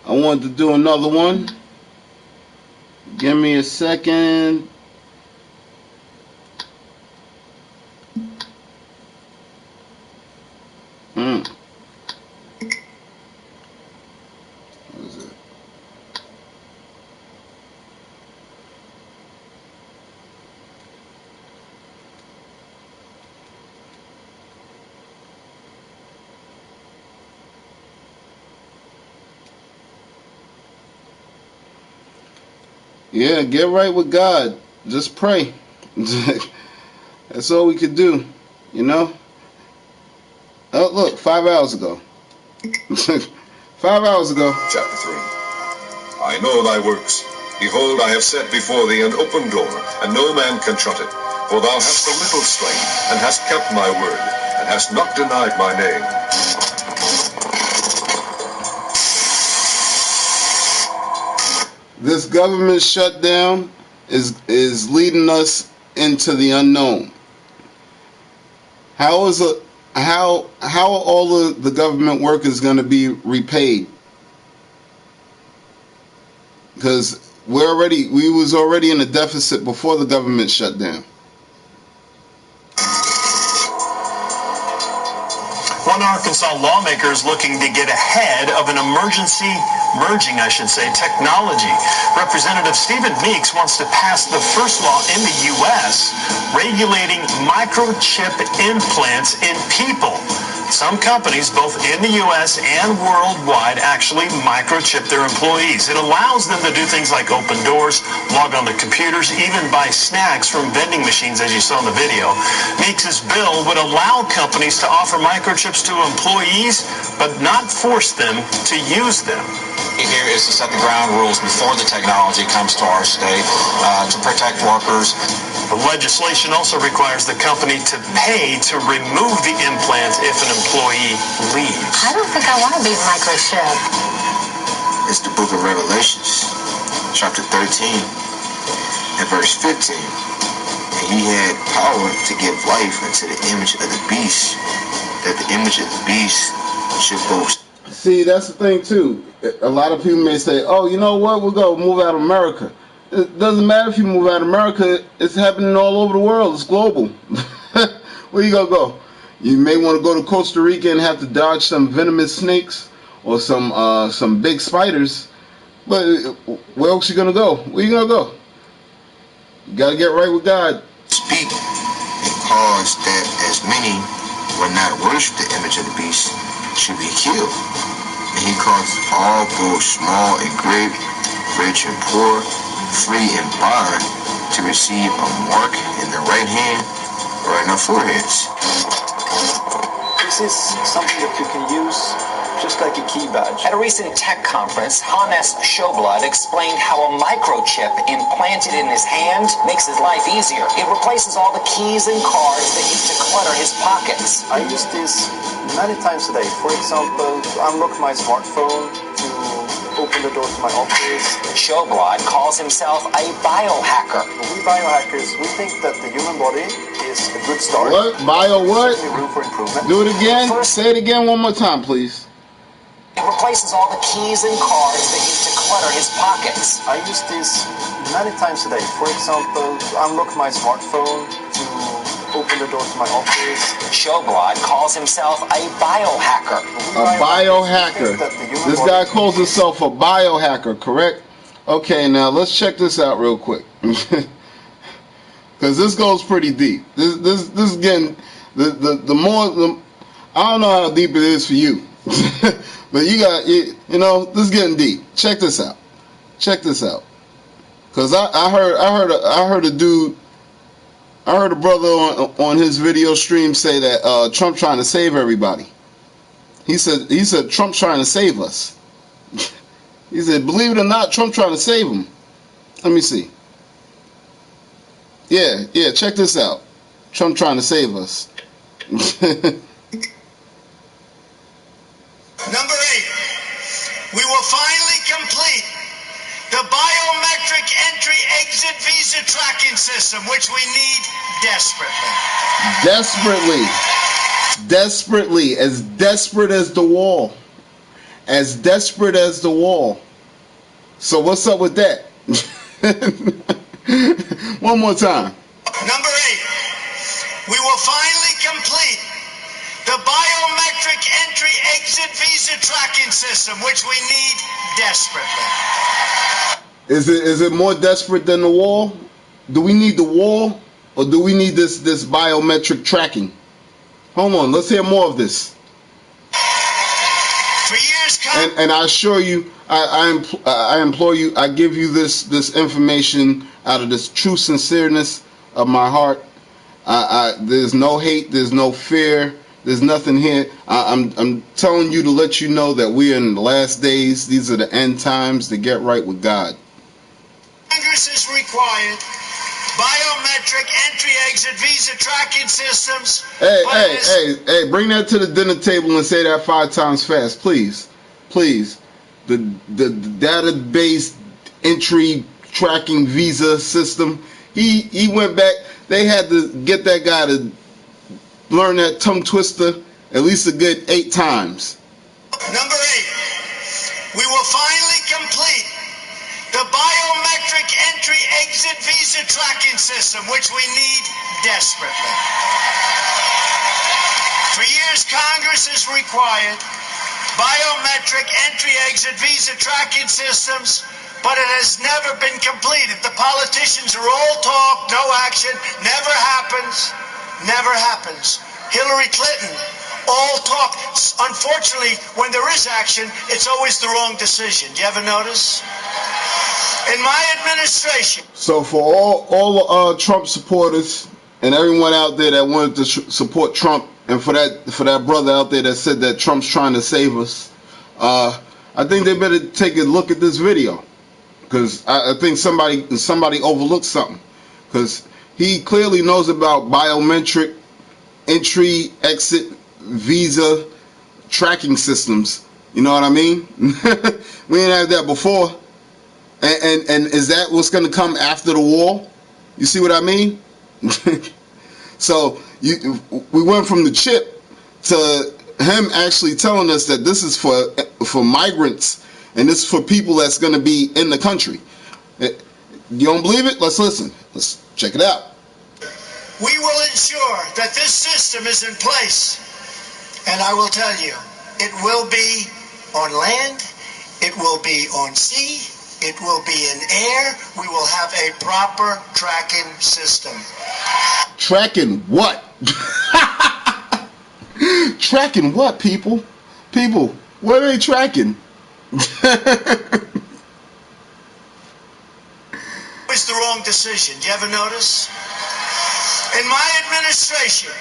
I wanted to do another one. Give me a second. What is it? Yeah, get right with God. Just pray. That's all we could do, you know? Oh, look, 5 hours ago. 5 hours ago. Chapter 3. I know thy works. Behold, I have set before thee an open door, and no man can shut it. For thou hast a little strength, and hast kept my word, and hast not denied my name. This government shutdown is leading us into the unknown. How are all of the government workers going to be repaid? Because we was already in a deficit before the government shut down. One Arkansas lawmaker is looking to get ahead of an merging technology. Representative Stephen Meeks wants to pass the first law in the U.S. regulating microchip implants in people. Some companies, both in the U.S. and worldwide, actually microchip their employees. It allows them to do things like open doors, log on to computers, even buy snacks from vending machines, as you saw in the video. Meeks' bill would allow companies to offer microchips to employees, but not force them to use them. Here is to set the ground rules before the technology comes to our state to protect workers. The legislation also requires the company to pay to remove the implant if an employee leaves. I don't think I want to be microchipped. It's the book of Revelations, chapter 13, and verse 15. And he had power to give life unto the image of the beast, that the image of the beast should boast. See, that's the thing too. A lot of people may say, oh, you know what, we'll go move out of America. It doesn't matter if you move out of America, it's happening all over the world, it's global. Where you gonna go? You may want to go to Costa Rica and have to dodge some venomous snakes or some big spiders, but where else you gonna go? Where you gonna go? You gotta get right with God. Speak and cause that as many will not worship the image of the beast should be killed. And he caused all, both small and great, rich and poor, free and bar to receive a mark in their right hand or in their foreheads. This is something that you can use just like a key badge. At a recent tech conference, Hannes Sjoblad explained how a microchip implanted in his hand makes his life easier. It replaces all the keys and cards that used to clutter his pockets. I use this many times a day. For example, to unlock my smartphone, to open the door to my office. Sjoblad calls himself a biohacker. We biohackers, we think that the human body is a good start. What? Bio what? Room for improvement. Do it again. Say it again one more time, please. It replaces all the keys and cards that used to clutter his pockets. I use this many times a day. For example, to unlock my smartphone, to open the door to my office. Sjoblad calls himself a biohacker. A biohacker. This guy calls himself a biohacker, correct? Okay, now let's check this out real quick. Because this goes pretty deep. This is getting the more I don't know how deep it is for you. But you know, this is getting deep. Check this out. Check this out. Cause I heard a dude, I heard a brother on his video stream say that Trump trying to save everybody. He said Trump trying to save us. He said, believe it or not, Trump trying to save him. Let me see. Yeah, check this out. Trump trying to save us. Number 8, we will finally complete the biometric entry-exit visa tracking system, which we need desperately. Desperately, as desperate as the wall. As desperate as the wall. So what's up with that? One more time. Number 8, we will finally complete the biometric entry-exit visa tracking system, which we need desperately. Is it more desperate than the wall? Do we need the wall, or do we need this biometric tracking? Hold on, let's hear more of this. For years, and I assure you, I implore you, I give you this information out of this true sincereness of my heart. There's no hate, there's no fear. There's nothing here. I'm telling you to let you know that we're in the last days. These are the end times to get right with God. Congress is required biometric entry-exit visa tracking systems. Hey, bring that to the dinner table and say that 5 times fast, please. Please. The database entry tracking visa system. He went back. They had to get that guy to learn that tongue twister at least a good 8 times. Number 8, we will finally complete the biometric entry-exit visa tracking system, which we need desperately. For years, Congress has required biometric entry-exit visa tracking systems, but it has never been completed. The politicians are all talk, no action, never happens. Never happens. Hillary Clinton, all talk. Unfortunately, when there is action, it's always the wrong decision. Do you ever notice? In my administration. So for all Trump supporters and everyone out there that wanted to support Trump, and for that brother out there that said that Trump's trying to save us, I think they better take a look at this video, because I think somebody overlooked something, because he clearly knows about biometric entry, exit, visa tracking systems. You know what I mean? We didn't have that before. And is that what's going to come after the war? You see what I mean? So we went from the chip to him actually telling us that this is for migrants, and this is for people that's going to be in the country. You don't believe it? Let's listen. Let's check it out. We will ensure that this system is in place, and I will tell you, it will be on land, it will be on sea, it will be in air. We will have a proper tracking system. Tracking what? Tracking what, people? People, what are they tracking? precision. Do you ever notice? In my administration,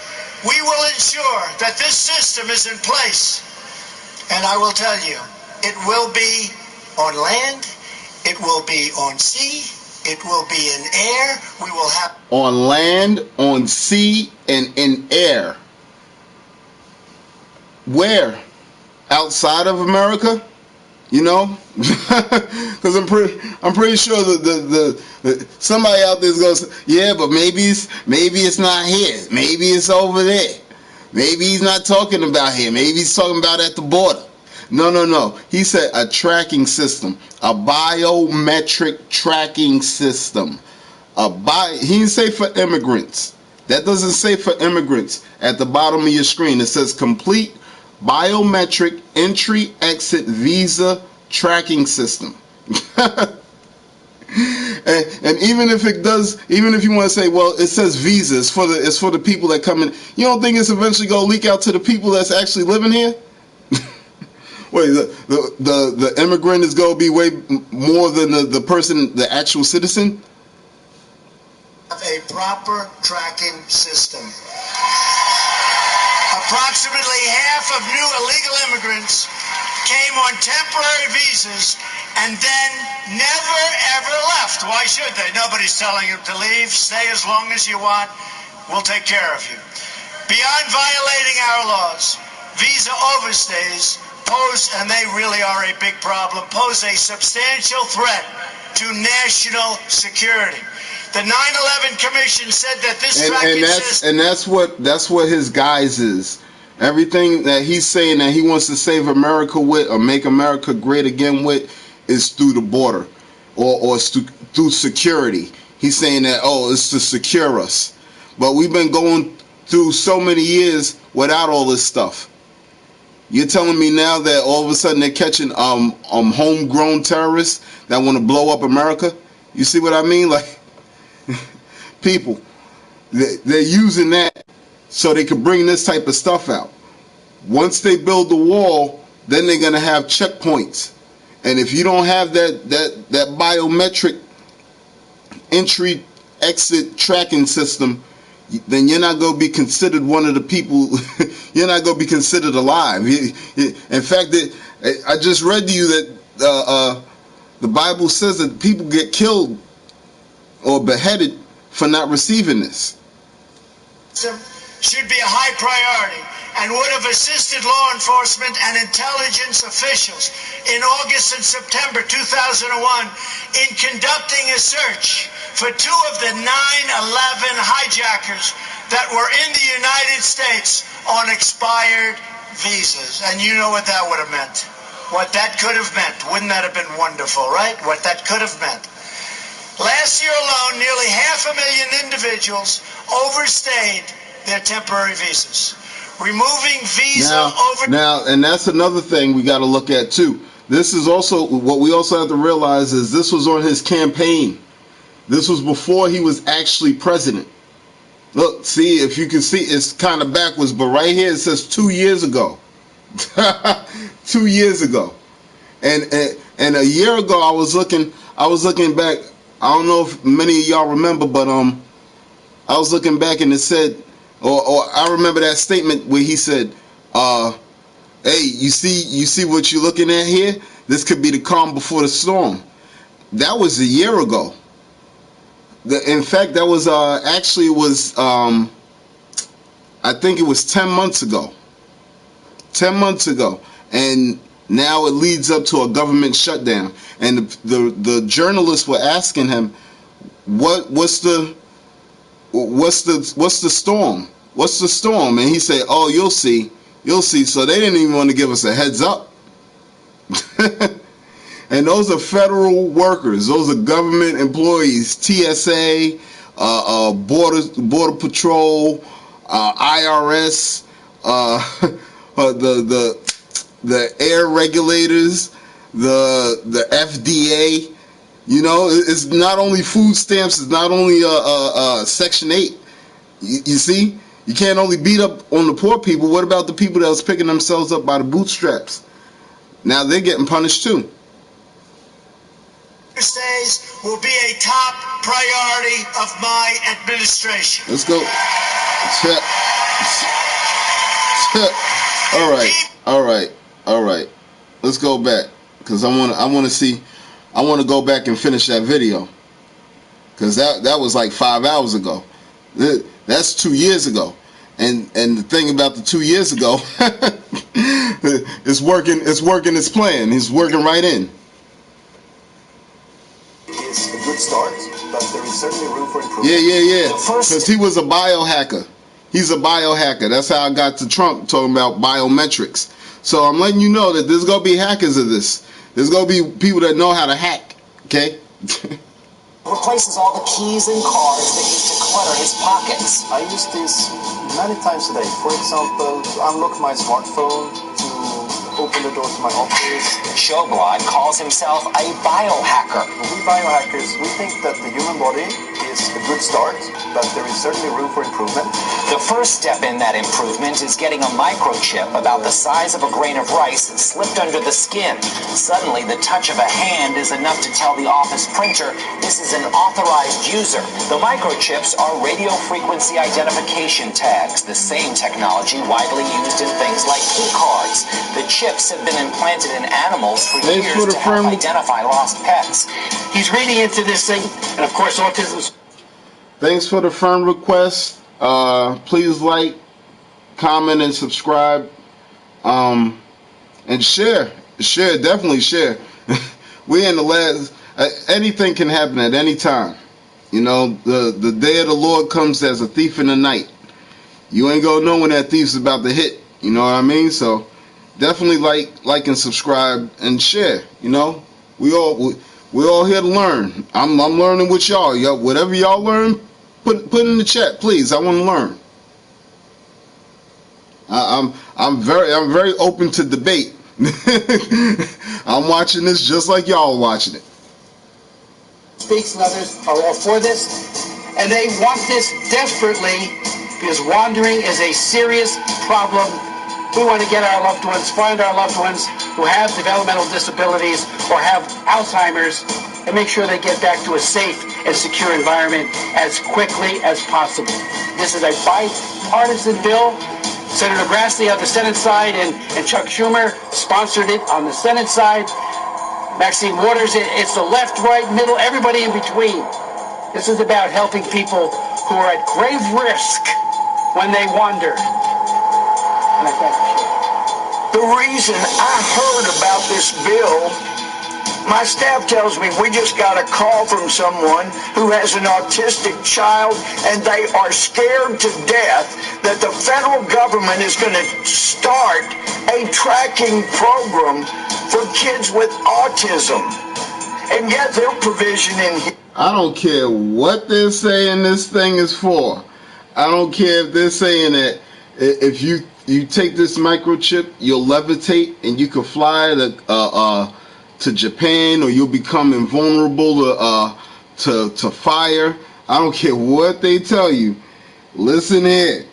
we will ensure that this system is in place. And I will tell you, it will be on land, it will be on sea, it will be in air. We will have on land, on sea, and in air. Where? Outside of America? You know, because I'm pretty sure the somebody out there is going to say, yeah, but maybe it's not here, maybe it's over there, maybe he's not talking about here, maybe he's talking about at the border. No. He said a tracking system, a biometric tracking system. He didn't say for immigrants. That doesn't say for immigrants. At the bottom of your screen, it says complete biometric entry-exit visa tracking system. and even if it does, even if you want to say, well, it says visa, it's for the people that come in. You don't think it's eventually going to leak out to the people that's actually living here? Wait, the immigrant is going to be way more than the person, the actual citizen? A proper tracking system. Approximately half of new illegal immigrants came on temporary visas and then never ever left. Why should they? Nobody's telling them to leave. Stay as long as you want. We'll take care of you. Beyond violating our laws, visa overstays pose, and they really are a big problem, pose a substantial threat to national security. The 9/11 Commission said that this tracking system, and that's what his guise is. Everything that he's saying that he wants to save America with or make America great again with is through the border or through security. He's saying that, oh, it's to secure us. But we've been going through so many years without all this stuff. You're telling me now that all of a sudden they're catching homegrown terrorists that want to blow up America? You see what I mean? Like, people, they're using that so they can bring this type of stuff out. Once they build the wall, then they're going to have checkpoints. And if you don't have that biometric entry exit tracking system, then you're not going to be considered one of the people. You're not going to be considered alive. In fact, I just read to you that the Bible says that people get killed or beheaded for not receiving this. Should be a high priority and would have assisted law enforcement and intelligence officials in August and September 2001 in conducting a search for two of the 9/11 hijackers that were in the United States on expired visas. And you know what that would have meant. What that could have meant. Wouldn't that have been wonderful, right? What that could have meant. Last year alone, nearly 500,000 individuals overstayed their temporary visas. Removing visa now, and that's another thing we got to look at too. This is also what we also have to realize is this was on his campaign. This was before he was actually president. Look, see, if you can see, it's kind of backwards, but right here it says 2 years ago. 2 years ago, and a year ago I was looking back. I don't know if many of y'all remember, but I was looking back and it said, or I remember that statement where he said, "Hey, you see what you're looking at here? This could be the calm before the storm." That was a year ago. In fact, that was actually I think it was 10 months ago. 10 months ago, and now it leads up to a government shutdown. And the journalists were asking him, "What's the storm? What's the storm?" And he said, "Oh, you'll see." So they didn't even want to give us a heads up. And those are federal workers. Those are government employees, TSA, Border Patrol, IRS, the air regulators, the FDA. You know, it's not only food stamps. It's not only Section 8. You see, you can't only beat up on the poor people. What about the people that was picking themselves up by the bootstraps? Now they're getting punished too. TSAs will be a top priority of my administration. Let's go. Check. All right. Let's go back, because I want to go back and finish that video, because that was like 5 hours ago. That's 2 years ago, and the thing about the 2 years ago, it's working its plan. It's working right in. Is a good start, but there is certainly room for improvement. Yeah. Because he was a biohacker. He's a biohacker. That's how I got to Trump talking about biometrics. So I'm letting you know that there's gonna be hackers of this. There's gonna be people that know how to hack. Okay. Replaces all the keys and cards that used to clutter his pockets. I use this many times a day. For example, to unlock my smartphone, to open the door to my office. Showblad calls himself a biohacker. We biohackers, we think that the human body is a good start, but there is certainly room for improvement. The first step in that improvement is getting a microchip about the size of a grain of rice slipped under the skin. Suddenly, the touch of a hand is enough to tell the office printer this is an authorized user. The microchips are radio frequency identification tags, the same technology widely used in things like key cards. The chips have been implanted in animals for years to help identify lost pets. He's reading into this thing, and of course autism's... Thanks for the friend request. Please like, comment, and subscribe. And share. Definitely share. We in the last... anything can happen at any time. You know, the day of the Lord comes as a thief in the night. You ain't gonna know when that thief's about to hit. You know what I mean? So definitely like and subscribe and share. You know, we're all here to learn. I'm learning with y'all. Whatever y'all learn, put in the chat, please. I want to learn. I'm very open to debate. I'm watching this just like y'all watching it. Speaks and others are all for this, and they want this desperately because wandering is a serious problem. We want to get our loved ones, find our loved ones who have developmental disabilities or have Alzheimer's, and make sure they get back to a safe and secure environment as quickly as possible. This is a bipartisan bill. Senator Grassley on the Senate side and Chuck Schumer sponsored it on the Senate side. Maxine Waters, it's the left, right, middle, everybody in between. This is about helping people who are at grave risk when they wander. And I thank you. The reason I heard about this bill, my staff tells me we just got a call from someone who has an autistic child, and they are scared to death that the federal government is going to start a tracking program for kids with autism. And yet their provision in here... I don't care what they're saying this thing is for. I don't care if they're saying that if you take this microchip, you'll levitate and you can fly to Japan, or you'll become invulnerable to fire. I don't care what they tell you. Listen here.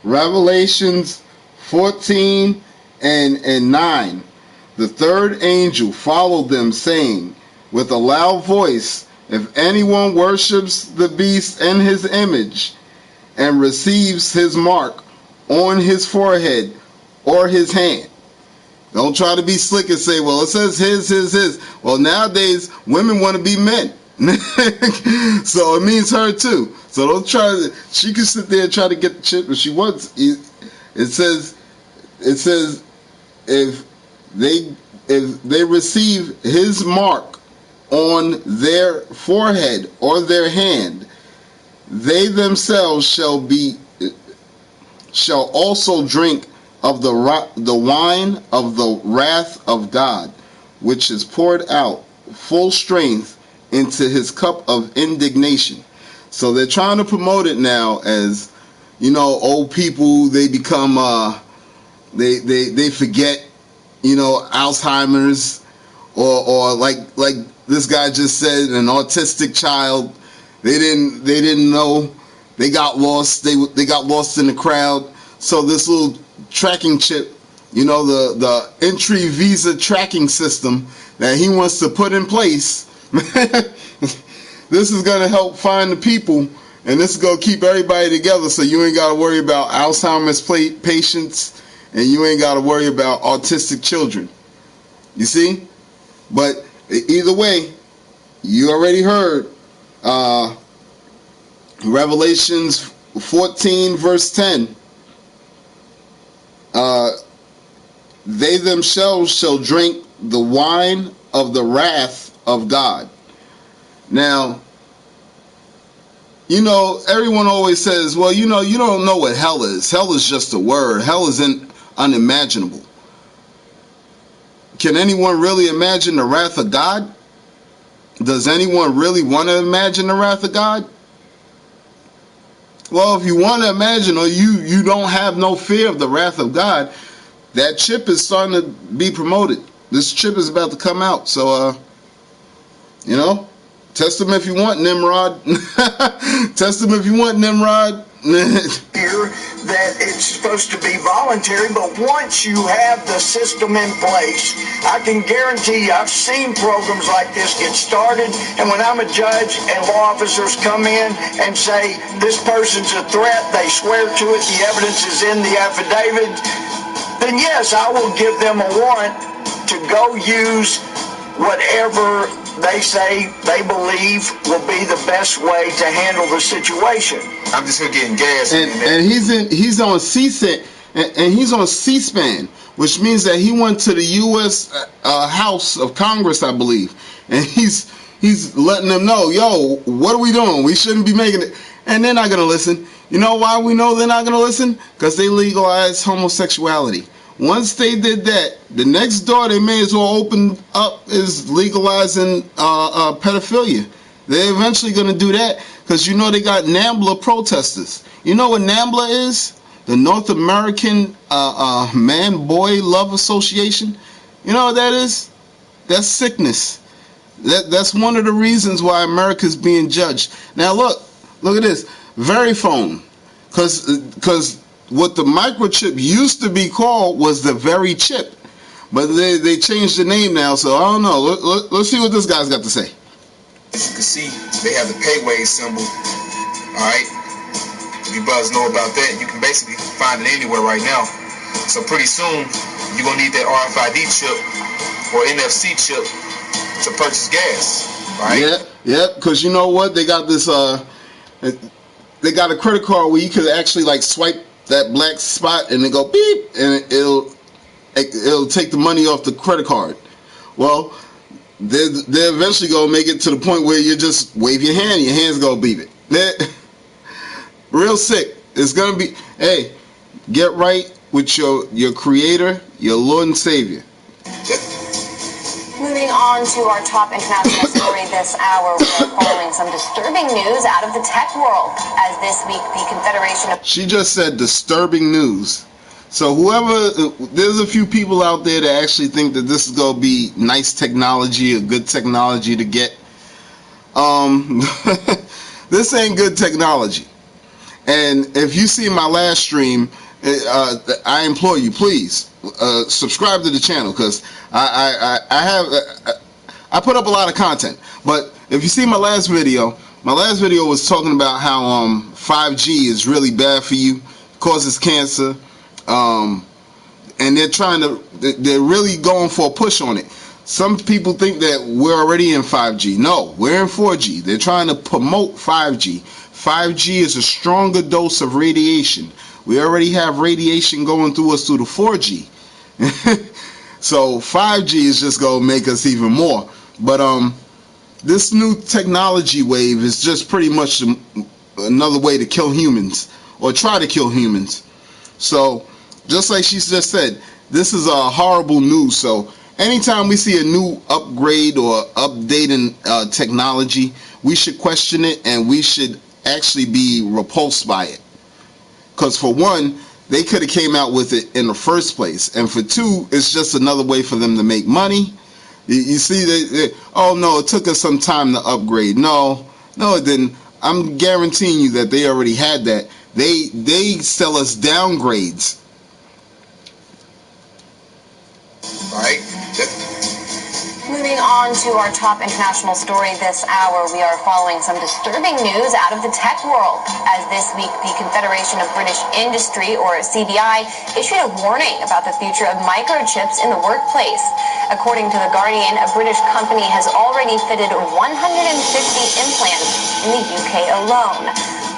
Revelations 14 and 9. The third angel followed them, saying with a loud voice, if anyone worships the beast and his image and receives his mark on his forehead or his hand. Don't try to be slick and say, well, it says his. Well, nowadays, women want to be men. So it means her too. So don't try she can sit there and try to get the chip if she wants. It says if they receive his mark on their forehead or their hand, they themselves shall also drink of the wine of the wrath of God, which is poured out full strength into his cup of indignation. So they're trying to promote it now as, you know, old people, they become they forget, you know, Alzheimer's, or like this guy just said, an autistic child, they didn't know, they got lost, they got lost in the crowd. So this little tracking chip, you know, the entry visa tracking system that he wants to put in place, This is going to help find the people, and this is going to keep everybody together, so you ain't got to worry about Alzheimer's patients, and you ain't got to worry about autistic children. You see? But either way, you already heard Revelations 14 verse 10. They themselves shall drink the wine of the wrath of God. Now, you know, everyone always says, well, you know, you don't know what hell is. Hell is just a word. Hell is unimaginable. Can anyone really imagine the wrath of God? Does anyone really want to imagine the wrath of God? Well, if you want to imagine, or you don't have no fear of the wrath of God, that chip is starting to be promoted. This chip is about to come out. So, you know, test them if you want, Nimrod. Test them if you want, Nimrod. Here that it's supposed to be voluntary, but once you have the system in place, I can guarantee you, I've seen programs like this get started, and when I'm a judge and law officers come in and say this person's a threat, they swear to it, the evidence is in the affidavit, then yes, I will give them a warrant to go use whatever they say they believe will be the best way to handle the situation. I'm just here getting gas. And he's on C-SPAN, and he's on C-SPAN, which means that he went to the U.S. House of Congress, I believe, and he's letting them know, yo, what are we doing? We shouldn't be making it. And they're not gonna listen. You know why we know they're not gonna listen? Because they legalized homosexuality. Once they did that, the next door they may as well open up is legalizing pedophilia. They're eventually going to do that because you know they got NAMBLA protesters. You know what NAMBLA is? The North American Man-Boy Love Association. You know what that is? That's sickness. That's one of the reasons why America's being judged. Now look at this. Verifone. Because what the microchip used to be called was the very chip, but they changed the name now, so I don't know. Let's see what this guy's got to say. As you can see, they have the payway symbol. Alright, if you brothers know about that, you can basically find it anywhere right now. So pretty soon, you're going to need that RFID chip or NFC chip to purchase gas, right? Yeah, because you know what? They got this, they got a credit card where you could actually like swipe that black spot and then go beep, and it'll take the money off the credit card. Well, they're eventually gonna make it to the point where you just wave your hand, your hands go beep it. Real sick. It's gonna be. Hey, get right with your Creator, your Lord and Savior. Moving on to our top international story this hour, we're following some disturbing news out of the tech world. As this week, the Confederation of... She just said disturbing news. So there's a few people out there that actually think that this is going to be nice technology, a good technology to get. This ain't good technology. And if you see my last stream, I implore you, please subscribe to the channel, because I put up a lot of content. But if you see my last video was talking about how 5G is really bad for you, causes cancer, and they're really going for a push on it. Some people think that we're already in 5G. No, we're in 4G. They're trying to promote 5G. 5G is a stronger dose of radiation. We already have radiation going through us through the 4G. So 5G is just going to make us even more. But this new technology wave is just pretty much another way to kill humans, or try to kill humans. So just like she just said, this is a horrible news. So anytime we see a new upgrade or update in technology, we should question it, and we should actually be repulsed by it. Because for one, they could have came out with it in the first place, and for two, it's just another way for them to make money. You see, oh no, it took us some time to upgrade. No, it didn't. I'm guaranteeing you that they already had that. They sell us downgrades. Moving Moving on to our top international story this hour, we are following some disturbing news out of the tech world, as this week the Confederation of British Industry, or CBI, issued a warning about the future of microchips in the workplace. According to The Guardian, a British company has already fitted 150 implants in the UK alone.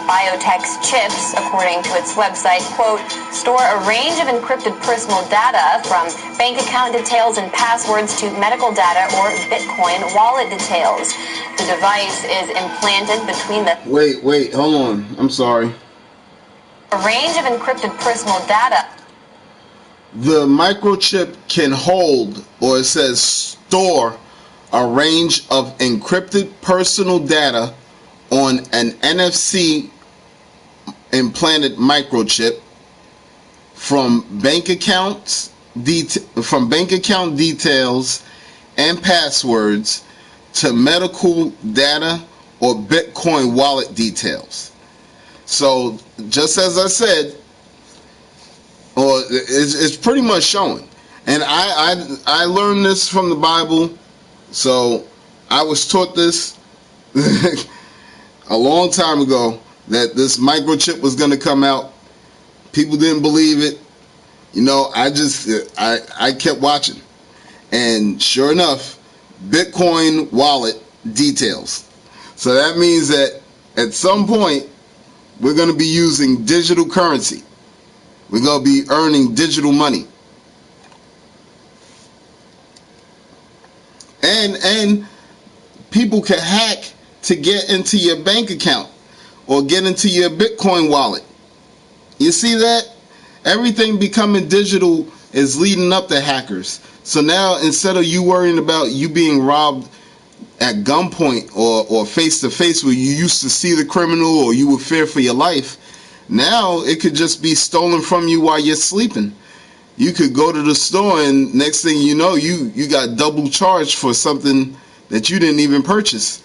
Biotech's chips, according to its website, quote, store a range of encrypted personal data from bank account details and passwords to medical data or Bitcoin wallet details. The device is implanted between the... Wait, hold on. I'm sorry. A range of encrypted personal data. The microchip can hold, or it says store, a range of encrypted personal data on an NFC implanted microchip from bank account details and passwords to medical data or Bitcoin wallet details. So just as I said, or it's pretty much showing, and I learned this from the Bible, so I was taught this a long time ago, that this microchip was going to come out. People didn't believe it. You know, I kept watching. And sure enough, Bitcoin wallet details. So that means that at some point, we're going to be using digital currency. We're going to be earning digital money. And people can hack to get into your bank account or get into your Bitcoin wallet. You see that? Everything becoming digital is leading up to hackers. So now, instead of you worrying about you being robbed at gunpoint or face to face where you used to see the criminal or you would fear for your life, now it could just be stolen from you while you're sleeping. You could go to the store and next thing you know, you got double charged for something that you didn't even purchase.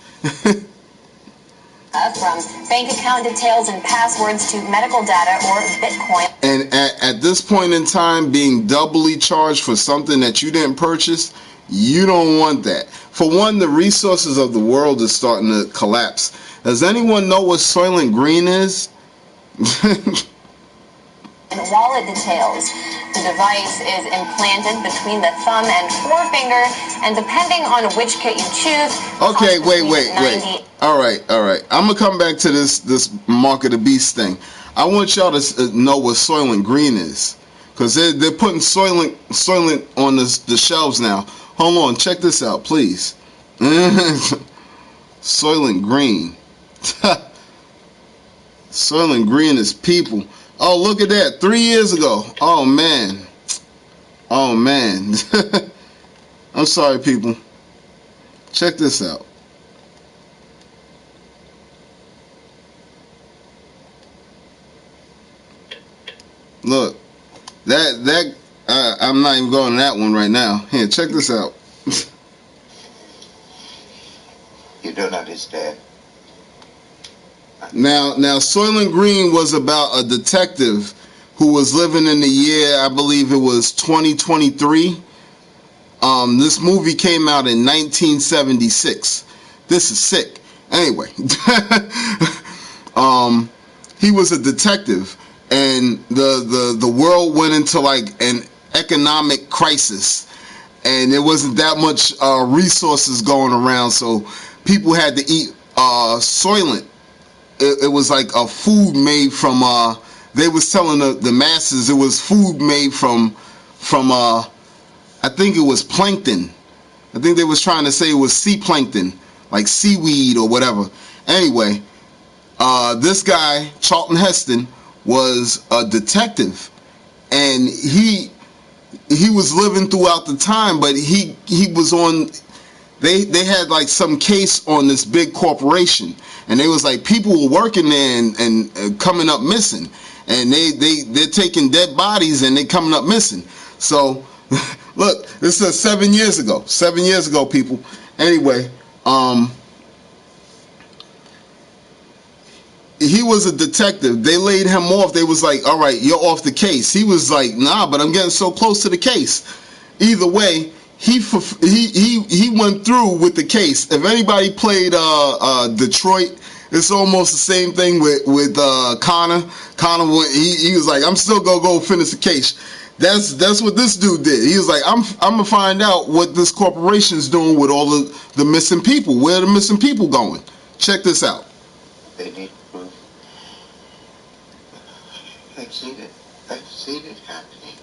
From bank account details and passwords to medical data or Bitcoin. And at this point in time, being doubly charged for something that you didn't purchase, you don't want that. For one, the resources of the world is starting to collapse. Does anyone know what Soylent Green is? And wallet details. The device is implanted between the thumb and forefinger, and depending on which kit you choose... Okay, wait. All right. I'm going to come back to this Mark of the Beast thing. I want y'all to know what Soylent Green is, because they're putting Soylent on the shelves now. Hold on, check this out, please. Soylent Green. Soylent Green is people. Oh, look at that. 3 years ago. Oh, man. I'm sorry, people. Check this out. Look. That I'm not even going to that one right now. Here, check this out. You don't understand. Now, Soylent Green was about a detective who was living in the year, I believe it was 2023. This movie came out in 1976. This is sick. Anyway, he was a detective, and the world went into like an economic crisis, and there wasn't that much resources going around, so people had to eat Soylent. It was like a food made from they was telling the masses it was food made from I think it was plankton. I think they was trying to say it was sea plankton, like seaweed or whatever. Anyway, this guy Charlton Heston was a detective, and he was living throughout the time, but he was on. They had like some case on this big corporation, and they was like people were working there and coming up missing, and they're taking dead bodies and they coming up missing. So look, this is 7 years ago. 7 years ago, people. Anyway, he was a detective. They laid him off. They was like, all right, you're off the case. He was like, nah, but I'm getting so close to the case. Either way, he went through with the case. If anybody played Detroit, it's almost the same thing with Connor. Connor, he was like, I'm still gonna go finish the case. That's what this dude did. He was like, I'm gonna find out what this corporation's doing with all the missing people. Where are the missing people going? Check this out. They need proof. I've seen it. I've seen it happening.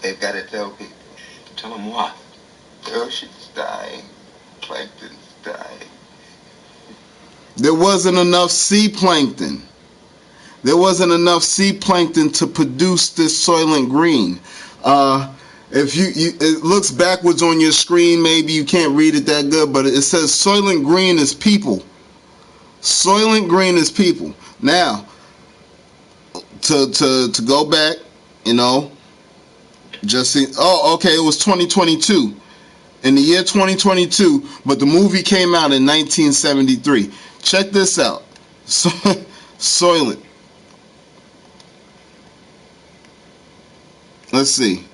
They've got to tell people. Tell them what? The ocean's dying. Plankton's dying. There wasn't enough sea plankton. There wasn't enough sea plankton to produce this Soylent Green. If it looks backwards on your screen, maybe you can't read it that good, but it says Soylent Green is people. Soylent Green is people. Now, to go back, just see. Oh, okay, it was 2022. In the year 2022, but the movie came out in 1973. Check this out. Soylent. Let's see.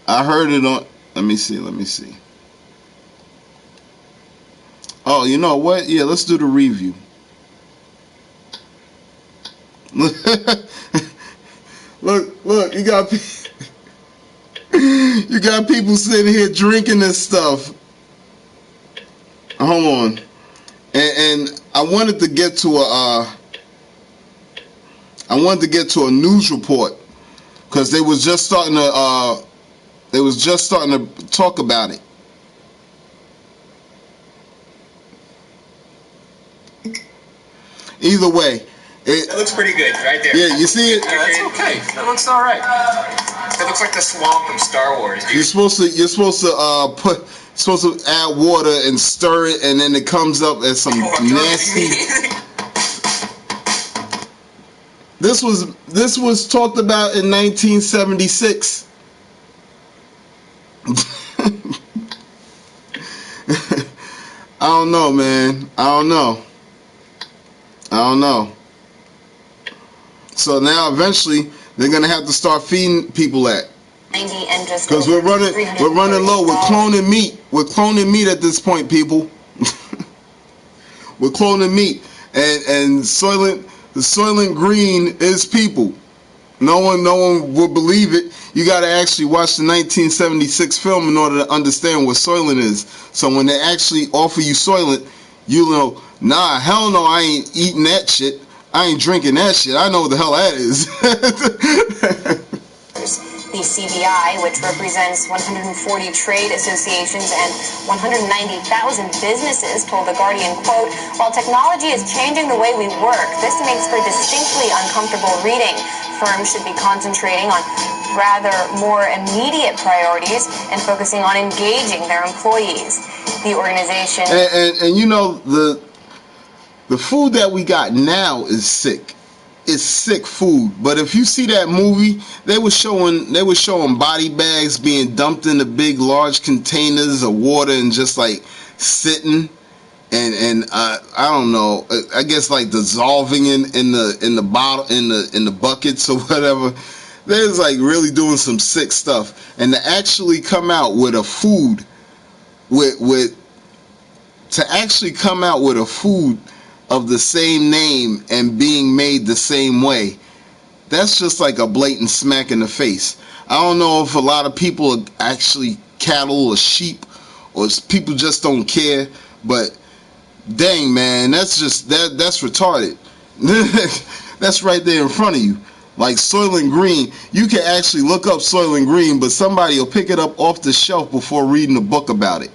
I heard it on. Let me see. Oh, you know what? Yeah, let's do the review. Look, you got people sitting here drinking this stuff. Hold on. And I wanted to get to a news report because they was just starting to talk about it. Either way, it looks pretty good right there. Yeah, you see it? Yeah, it's okay. That looks all right. It looks like the swamp from Star Wars, dude. You're supposed to add water and stir it, and then it comes up as some nasty. This was talked about in 1976. I don't know, man. I don't know. So now eventually they're gonna have to start feeding people that. Because we're running low. We're cloning meat. We're cloning meat at this point, people. We're cloning meat, and the Soylent Green is people. No one will believe it. You got to actually watch the 1976 film in order to understand what Soylent is. So when they actually offer you Soylent, you know, nah, hell no, I ain't eating that shit. I ain't drinking that shit. I know what the hell that is. The CBI, which represents 140 trade associations and 190,000 businesses, told The Guardian, quote, while technology is changing the way we work, this makes for distinctly uncomfortable reading. Firms should be concentrating on rather more immediate priorities and focusing on engaging their employees. The organization... And you know, the food that we got now is sick. It's sick food. But if you see that movie, they were showing body bags being dumped into big large containers of water and just like sitting and I don't know, I guess like dissolving in the bottle in the buckets or whatever. They're like really doing some sick stuff. And to actually come out with a food of the same name and being made the same way, that's just like a blatant smack in the face. I don't know if a lot of people are actually cattle or sheep, or people just don't care, but dang, man, that's retarded. That's right there in front of you. Like Soylent Green, you can actually look up Soylent Green, but somebody will pick it up off the shelf before reading a book about it.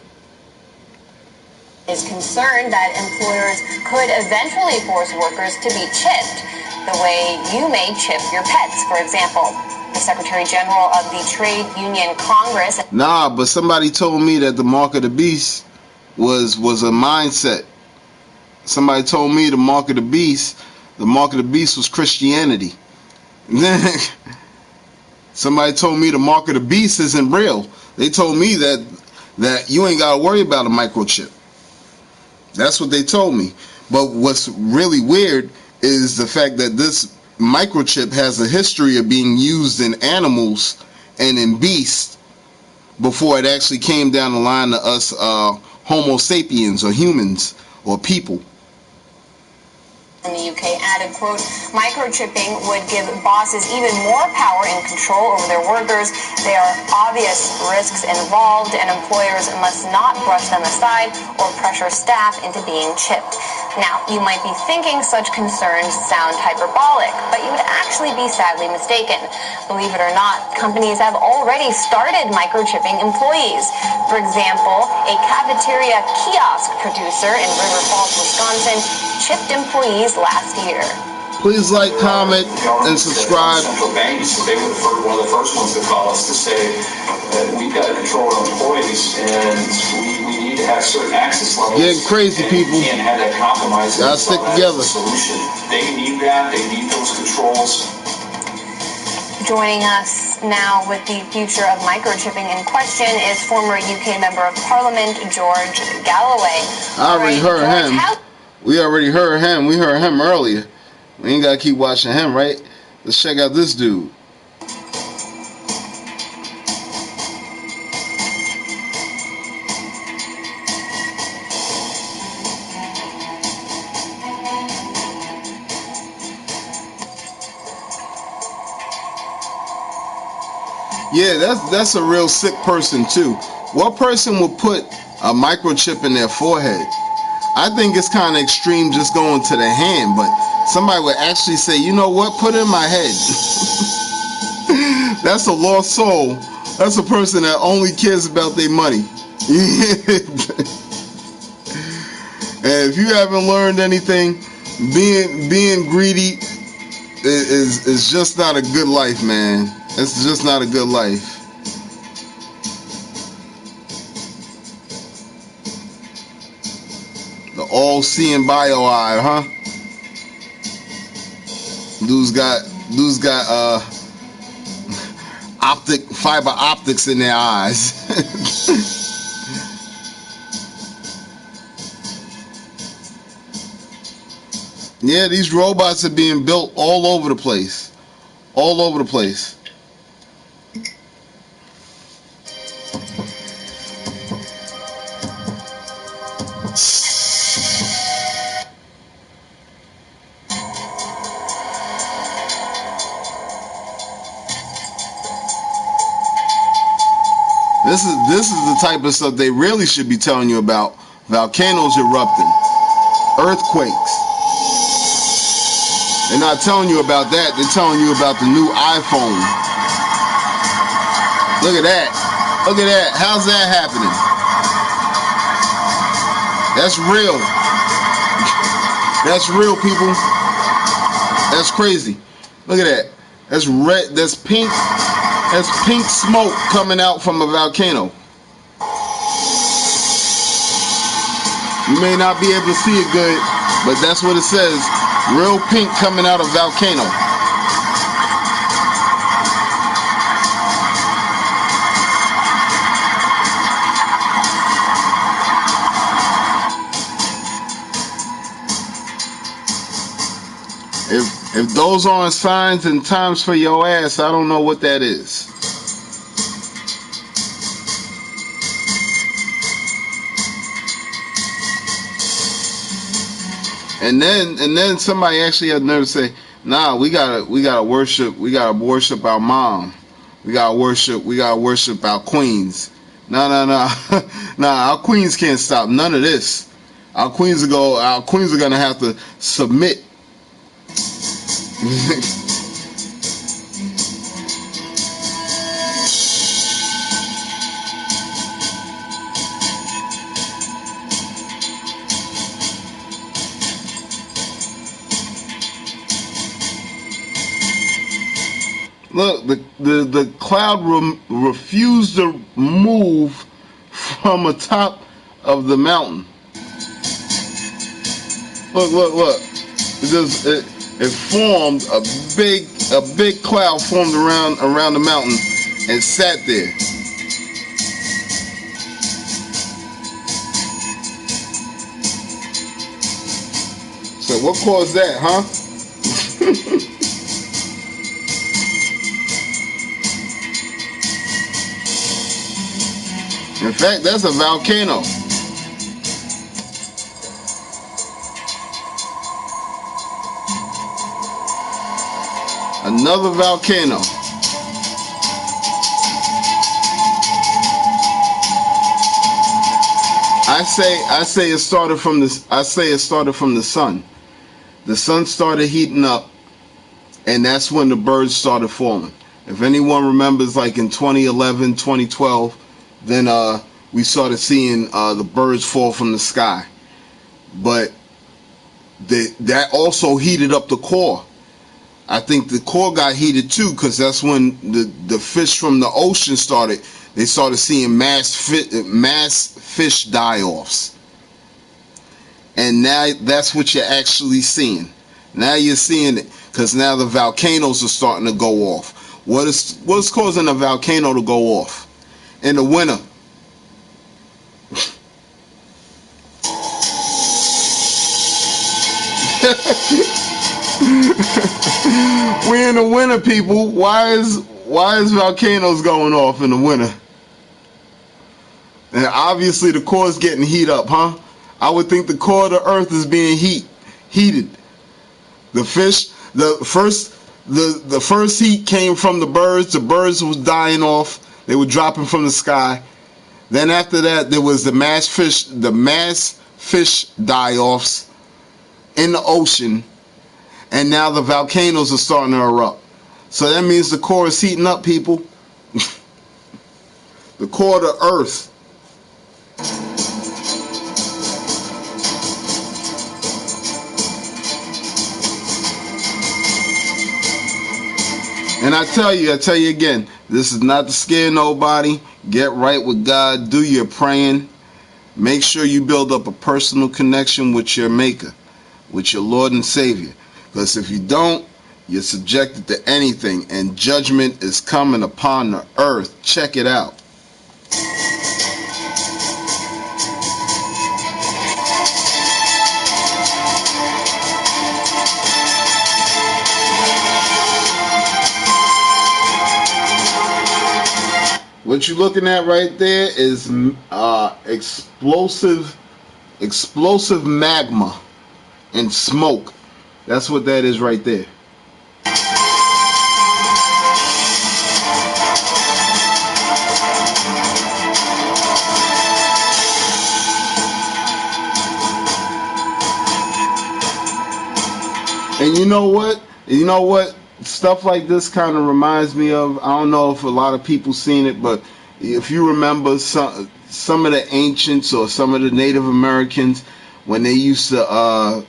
Is concerned that employers could eventually force workers to be chipped the way you may chip your pets, for example. The Secretary General of the Trade Union Congress... Nah, but somebody told me that the mark of the beast was a mindset. Somebody told me the mark of the beast was Christianity. Somebody told me the mark of the beast isn't real. They told me that you ain't got to worry about a microchip. That's what they told me. But what's really weird is the fact that this microchip has a history of being used in animals and in beasts before it actually came down the line to us Homo sapiens or humans or people. In the UK added, quote, microchipping would give bosses even more power and control over their workers. There are obvious risks involved, and employers must not brush them aside or pressure staff into being chipped. Now, you might be thinking such concerns sound hyperbolic, but you would actually be sadly mistaken. Believe it or not, companies have already started microchipping employees. For example, a cafeteria kiosk producer in River Falls, Wisconsin, chipped employees last year. Please like, comment, and subscribe. Central banks, they were one of the first ones to call us to say that we've got to control our employees and we need to have certain access levels. Getting crazy, people. Can't have that compromise. Gotta stick together. Solution. They need that. They need those controls. Joining us now with the future of microchipping in question is former UK Member of Parliament George Galloway. I already heard him. We already heard him. We heard him earlier. We ain't gotta keep watching him, right? Let's check out this dude. Yeah, that's a real sick person too. What person would put a microchip in their forehead? I think it's kind of extreme just going to the hand, but somebody would actually say, you know what, put it in my head. That's a lost soul. That's a person that only cares about their money. And if you haven't learned anything, being greedy is just not a good life, man. It's just not a good life. The all-seeing bio eye, huh? Dude's got fiber optics in their eyes. Yeah, these robots are being built all over the place. All over the place. This is the type of stuff they really should be telling you about. Volcanoes erupting, earthquakes. They're not telling you about that. They're telling you about the new iPhone. Look at that. Look at that. How's that happening? That's real. That's real, people. That's crazy. Look at that. That's red. That's pink. That's pink smoke coming out from a volcano. You may not be able to see it good, but that's what it says. Real pink coming out of volcano. If those aren't signs and times for your ass, I don't know what that is. And then somebody actually had nerve to say, nah, we gotta worship our mom. We gotta worship our queens. Nah, our queens can't stop none of this. Our queens are gonna have to submit. Look, the cloud refused to move from the top of the mountain. Look. It formed a big cloud formed around the mountain and sat there. So what caused that, huh? In fact, that's a volcano. Another volcano. I say it started from this. I say it started from the sun. The sun started heating up, and that's when the birds started falling. If anyone remembers, like in 2011, 2012, then we started seeing the birds fall from the sky. But that also heated up the core. I think the core got heated too, because that's when the fish from the ocean started. They started seeing mass fish die-offs. And now that's what you're actually seeing. Now you're seeing it, because now the volcanoes are starting to go off. What's causing a volcano to go off? In the winter. We're in the winter, people. Why is volcanoes going off in the winter? And obviously the core is getting heat up, huh? I would think the core of the earth is being heated. The fish, the first heat came from the birds. The birds was dying off. They were dropping from the sky. Then after that, there was the mass fish die-offs in the ocean. And now the volcanoes are starting to erupt. So that means the core is heating up, people. The core of the earth. And I tell you again, this is not to scare nobody. Get right with God. Do your praying. Make sure you build up a personal connection with your Maker, with your Lord and Savior. Because if you don't, you're subjected to anything, and judgment is coming upon the earth. Check it out. What you're looking at right there is explosive magma and smoke. That's what that is right there. And you know what? Stuff like this kind of reminds me of, I don't know if a lot of people seen it, but if you remember some of the ancients or some of the Native Americans, when they used to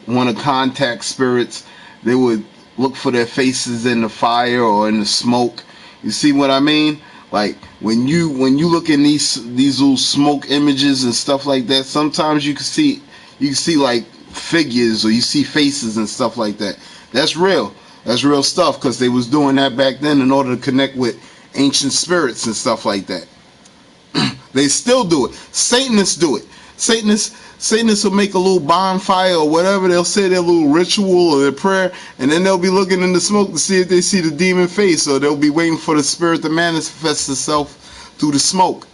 want to contact spirits, they would look for their faces in the fire or in the smoke. You see what I mean? Like when you look in these little smoke images and stuff like that, sometimes you can see like figures, or you see faces and stuff like that. That's real. That's real stuff, because they was doing that back then in order to connect with ancient spirits and stuff like that. They still do it. Satanists do it. Satanists will make a little bonfire or whatever. They'll say their little ritual or their prayer, and then they'll be looking in the smoke to see if they see the demon face, or they'll be waiting for the spirit to manifest itself through the smoke.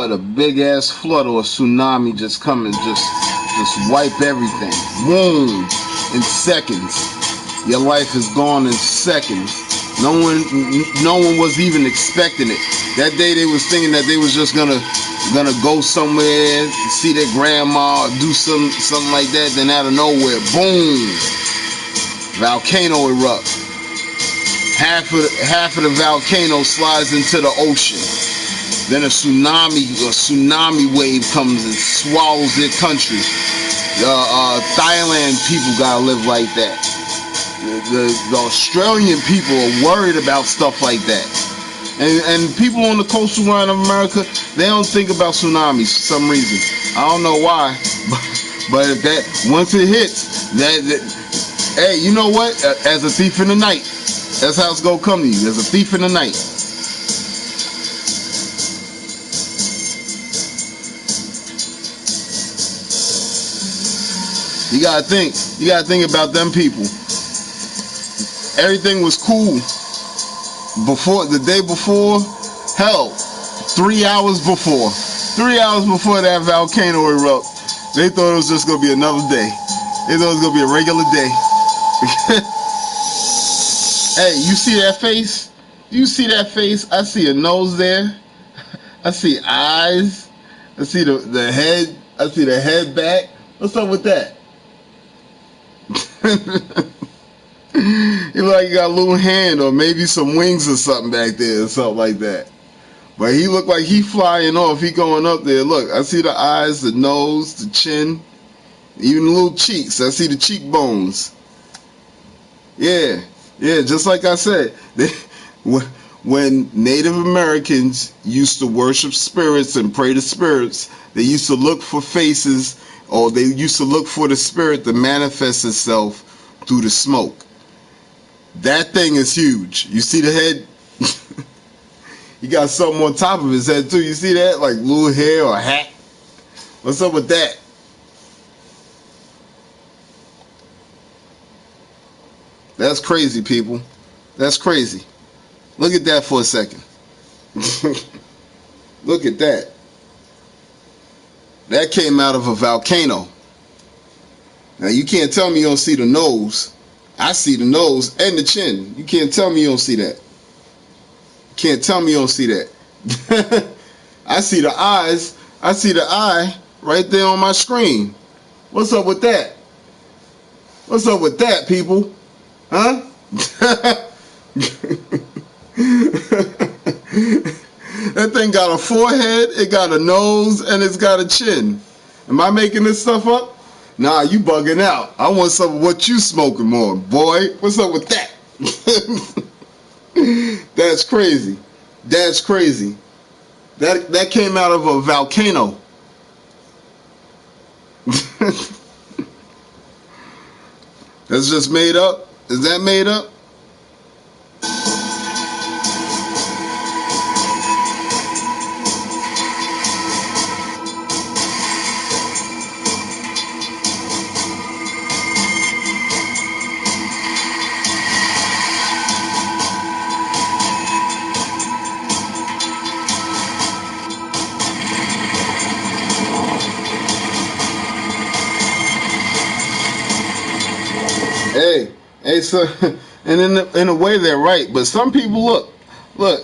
A big ass flood or a tsunami just coming, just wipe everything. Boom! In seconds. Your life is gone in seconds. No one was even expecting it. That day they was thinking that they was just gonna go somewhere, see their grandma, or do something like that. Then out of nowhere, boom! Volcano erupt. Half of the volcano slides into the ocean. Then a tsunami wave comes and swallows their country. Thailand people gotta live like that. the Australian people are worried about stuff like that. And people on the coastal line of America, they don't think about tsunamis for some reason. I don't know why, but if that once it hits, hey, you know what? As a thief in the night, that's how it's gonna come to you. As a thief in the night. You gotta think about them people. Everything was cool before, the day before, hell, 3 hours before that volcano erupt, they thought it was just gonna be another day. They thought it was gonna be a regular day. Hey, you see that face? You see that face? I see a nose there. I see eyes. I see the head. I see the head back. What's up with that? He like he got a little hand or maybe some wings or something back there or something like that. But he look like he flying off. He going up there. Look, I see the eyes, the nose, the chin, even the little cheeks. I see the cheekbones. Yeah, just like I said. When Native Americans used to worship spirits and pray to spirits, they used to look for faces, or they used to look for the spirit to manifest itself through the smoke. That thing is huge. You see the head? He got something on top of his head too. You see that? Like little hair or hat? What's up with that? That's crazy, people. That's crazy. Look at that for a second. Look at that. That came out of a volcano. Now you can't tell me you don't see the nose. I see the nose and the chin. You can't tell me you don't see that. Can't tell me you don't see that. I see the eyes. I see the eye right there on my screen. What's up with that? What's up with that, people? Huh? That thing got a forehead, it got a nose, and it's got a chin. Am I making this stuff up? Nah, you bugging out. I want some of what you smoking more, boy. What's up with that? That's crazy. That's crazy. That came out of a volcano. That's just made up? Is that made up? Hey, so, and in a way they're right, but some people look,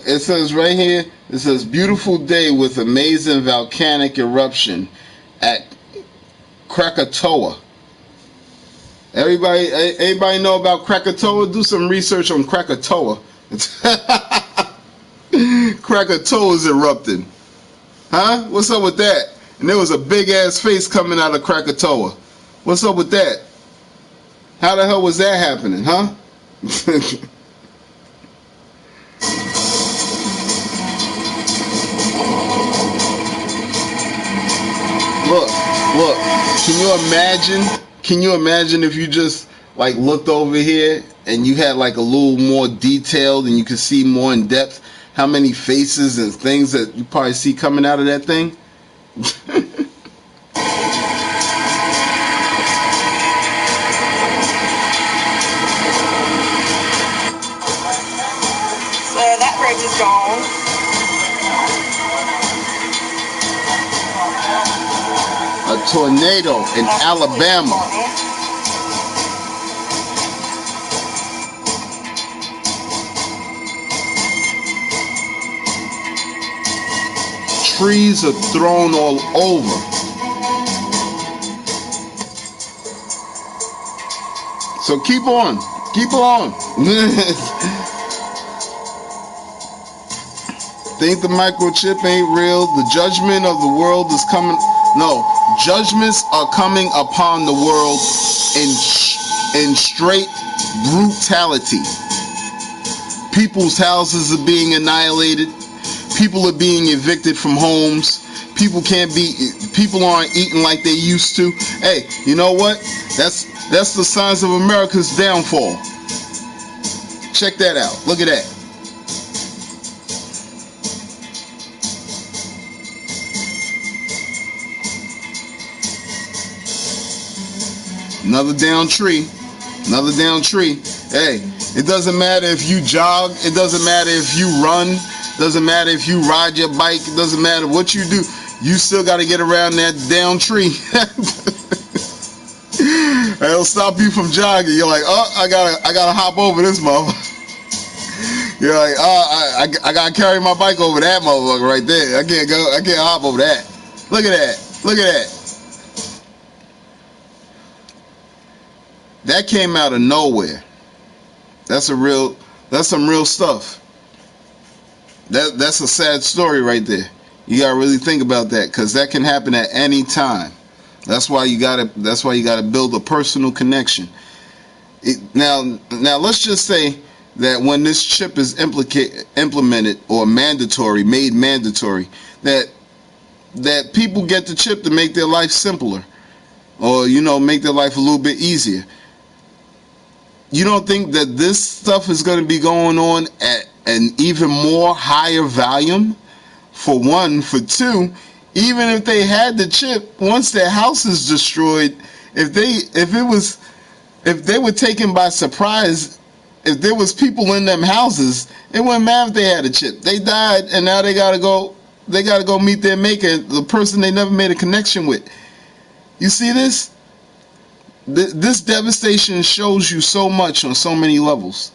it says right here, it says beautiful day with amazing volcanic eruption at Krakatoa. Everybody know about Krakatoa? Do some research on Krakatoa. Krakatoa is erupting. Huh? What's up with that? And there was a big ass face coming out of Krakatoa. What's up with that? How the hell was that happening, huh? Look. Can you imagine if you just like looked over here and you had like a little more detailed and you could see more in depth how many faces and things that you probably see coming out of that thing? Is gone. A tornado in Alabama. Trees are thrown all over. So keep on. Think the microchip ain't real. The judgment of the world is coming. No, judgments are coming upon the world in straight brutality. People's houses are being annihilated. People are being evicted from homes. People aren't eating like they used to. Hey, you know what? That's the signs of America's downfall. Check that out. Look at that. Another down tree. Another down tree. Hey, it doesn't matter if you jog. It doesn't matter if you run. It doesn't matter if you ride your bike. It doesn't matter what you do. You still got to get around that down tree. It'll stop you from jogging. You're like, oh, I gotta hop over this motherfucker. You're like, oh, I gotta carry my bike over that motherfucker right there. I can't hop over that. Look at that. Look at that. That came out of nowhere. That's some real stuff. That's a sad story right there. You gotta really think about that, because that can happen at any time. That's why you gotta build a personal connection. Now let's just say that when this chip is implemented or made mandatory, that people get the chip to make their life simpler, or make their life a little bit easier. You don't think that this stuff is going to be going on at an even more higher volume? For one. For two, even if they had the chip, once their house is destroyed, if they were taken by surprise, if there was people in them houses, it wouldn't matter if they had a chip. They died, and now they gotta go meet their maker, the person they never made a connection with. You see this? This devastation shows you so much on so many levels.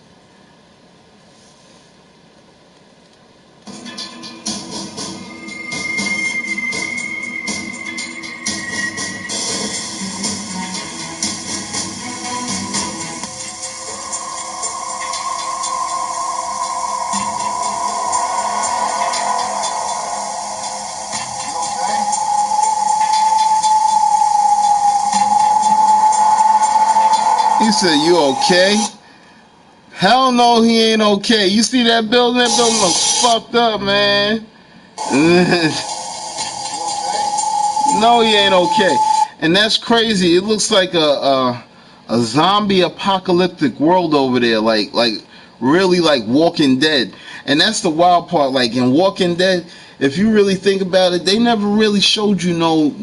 He said, "You okay?" Hell no, he ain't okay. You see that building? That building looks fucked up, man. No, he ain't okay. And that's crazy. It looks like a zombie apocalyptic world over there, like really like Walking Dead. And that's the wild part. Like in Walking Dead, if you really think about it, they never really showed you no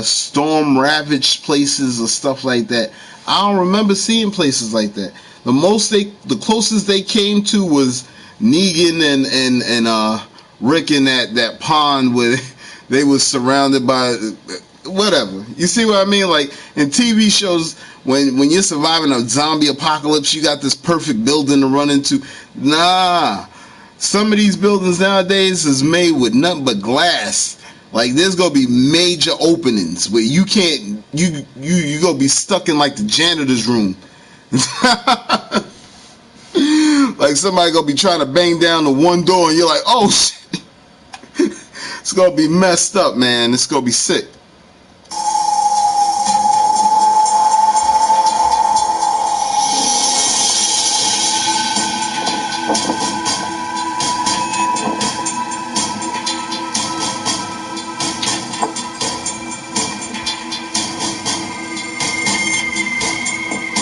storm ravaged places or stuff like that. I don't remember seeing places like that. The closest they came to was Negan and Rick in that pond where they was surrounded by whatever. You see what I mean? Like in TV shows, when you're surviving a zombie apocalypse, you got this perfect building to run into. Nah, some of these buildings nowadays is made with nothing but glass. Like there's gonna be major openings where you can't, you gonna be stuck in like the janitor's room. Like somebody gonna be trying to bang down the one door and you're like, oh shit. It's gonna be messed up, man. It's gonna be sick.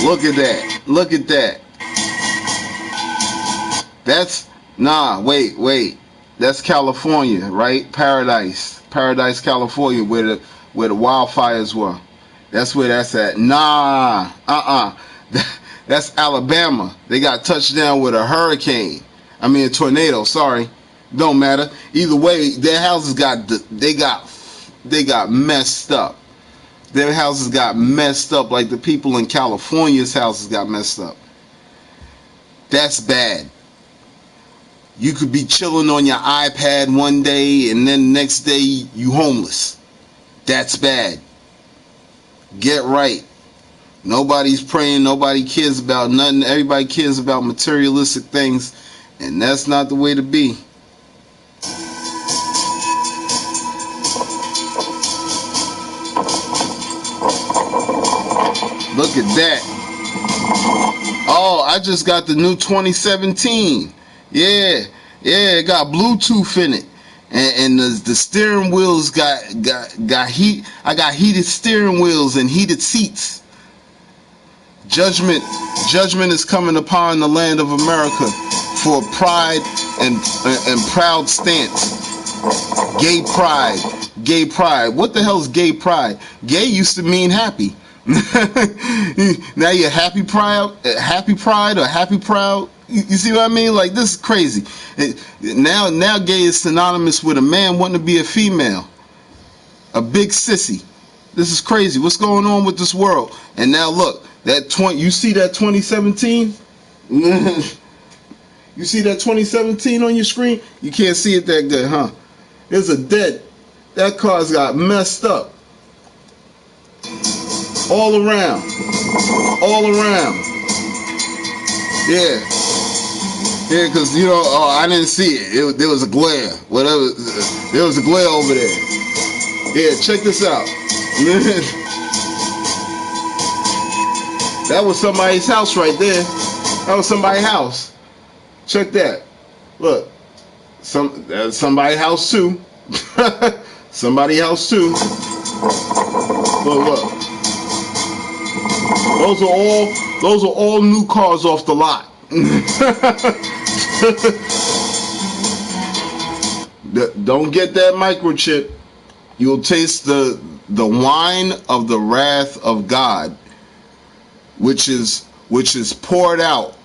Look at that. Look at that. That's, wait. That's California, right? Paradise, California, where the wildfires were. That's where that's at. That's Alabama. They got touched down with a hurricane. I mean a tornado, sorry. Don't matter. Either way, their houses got messed up. Their houses got messed up like the people in California's houses got messed up. That's bad. You could be chilling on your iPad one day and then the next day you homeless. That's bad. Get right. Nobody's praying. Nobody cares about nothing. Everybody cares about materialistic things. And that's not the way to be. Look at that. Oh, I just got the new 2017. Yeah, it got Bluetooth in it, and the steering wheels got heat. I got heated steering wheels and heated seats. Judgment is coming upon the land of America for pride and proud stance. Gay pride. What the hell is gay pride? Gay used to mean happy. Now you're happy proud, or happy proud. You see what I mean? Like, this is crazy. Now gay is synonymous with a man wanting to be a female, a big sissy. This is crazy. What's going on with this world? And now look, you see that 2017? You see that 2017 on your screen? You can't see it that good, huh? There's a dent. That car's got messed up. All around. Yeah, because, I didn't see it. There was a glare. Whatever. There was a glare over there. Yeah, check this out. That was somebody's house right there. That was somebody's house. Check that. Look. Somebody's house too. Somebody's house too. Look. Those are all new cars off the lot. Don't get that microchip. You'll taste the wine of the wrath of God, which is poured out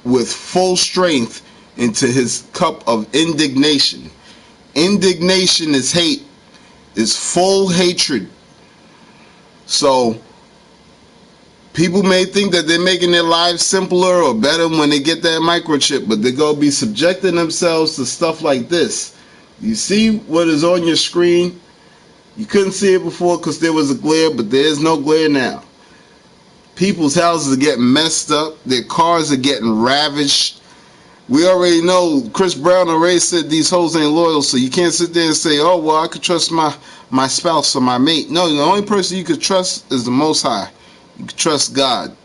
with full strength into his cup of indignation. Indignation is hate, is full hatred. So people may think that they're making their lives simpler or better when they get that microchip, but they're going to be subjecting themselves to stuff like this. You see what is on your screen? You couldn't see it before because there was a glare, but there is no glare now. People's houses are getting messed up. Their cars are getting ravaged. We already know, Chris Brown already said these hoes ain't loyal, so you can't sit there and say, oh, well, I could trust my spouse or my mate. No, the only person you could trust is the Most High. You can trust God.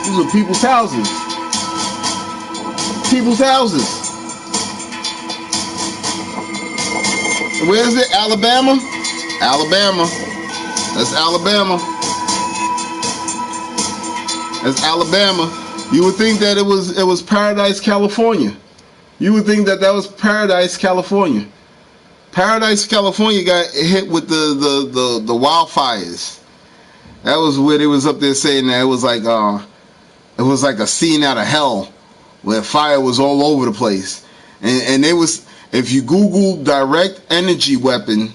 These are people's houses. People's houses. Where is it? Alabama? Alabama. That's Alabama. That's Alabama. You would think that it was Paradise, California. You would think that was Paradise, California. Paradise, California got hit with the wildfires. That was where they was up there saying that it was like a scene out of hell, where fire was all over the place. And it was, if you Google direct energy weapon,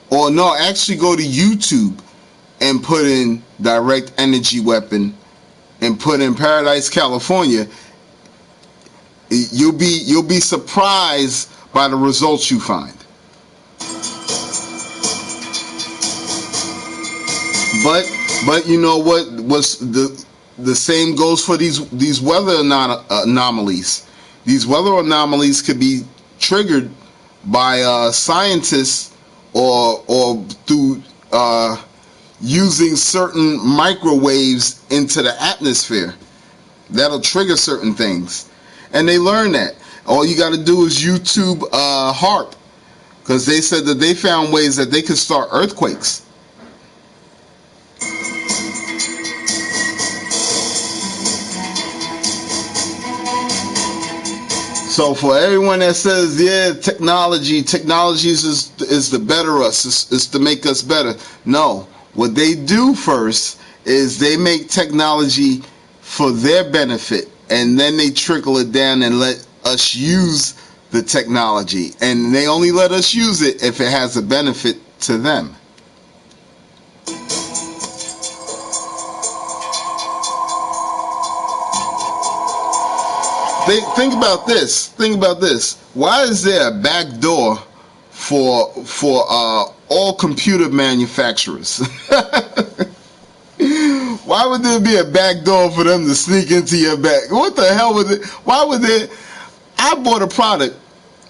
or no, actually go to YouTube and put in direct energy weapon and put in Paradise, California, you'll be surprised by the results you find. But you know what? Was the same goes for these weather anomalies. These weather anomalies could be triggered by scientists or through using certain microwaves into the atmosphere. That'll trigger certain things, and they learn that. All you got to do is YouTube HAARP, because they said that they found ways that they could start earthquakes. So for everyone that says, yeah, technology is to better us, is to make us better. No, what they do first is they make technology for their benefit, and then they trickle it down and let us use the technology. And they only let us use it if it has a benefit to them. Think about this. Think about this. Why is there a back door for all computer manufacturers? Why would there be a back door for them to sneak into your back? What the hell would it? Why would they? I bought a product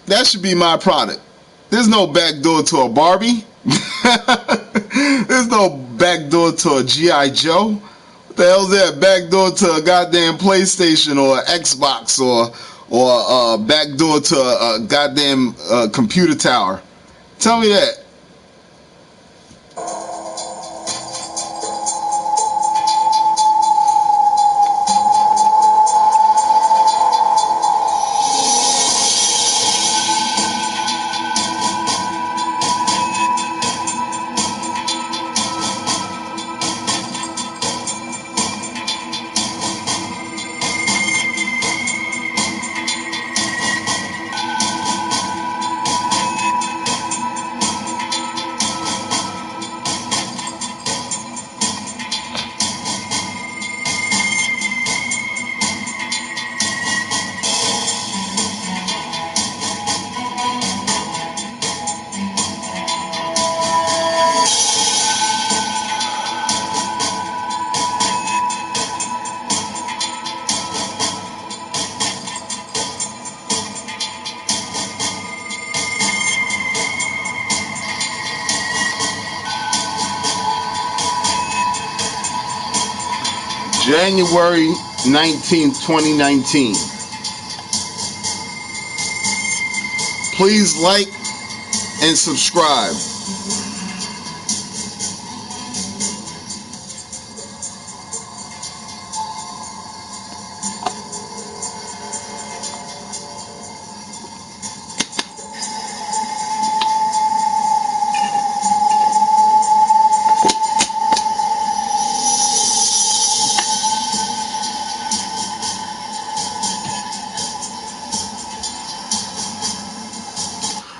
That should be my product. There's no back door to a Barbie. There's no back door to a G.I. Joe. What the hell's that? Back door to a goddamn PlayStation or Xbox or back door to a goddamn computer tower. Tell me that. January 19th, 2019. Please like and subscribe.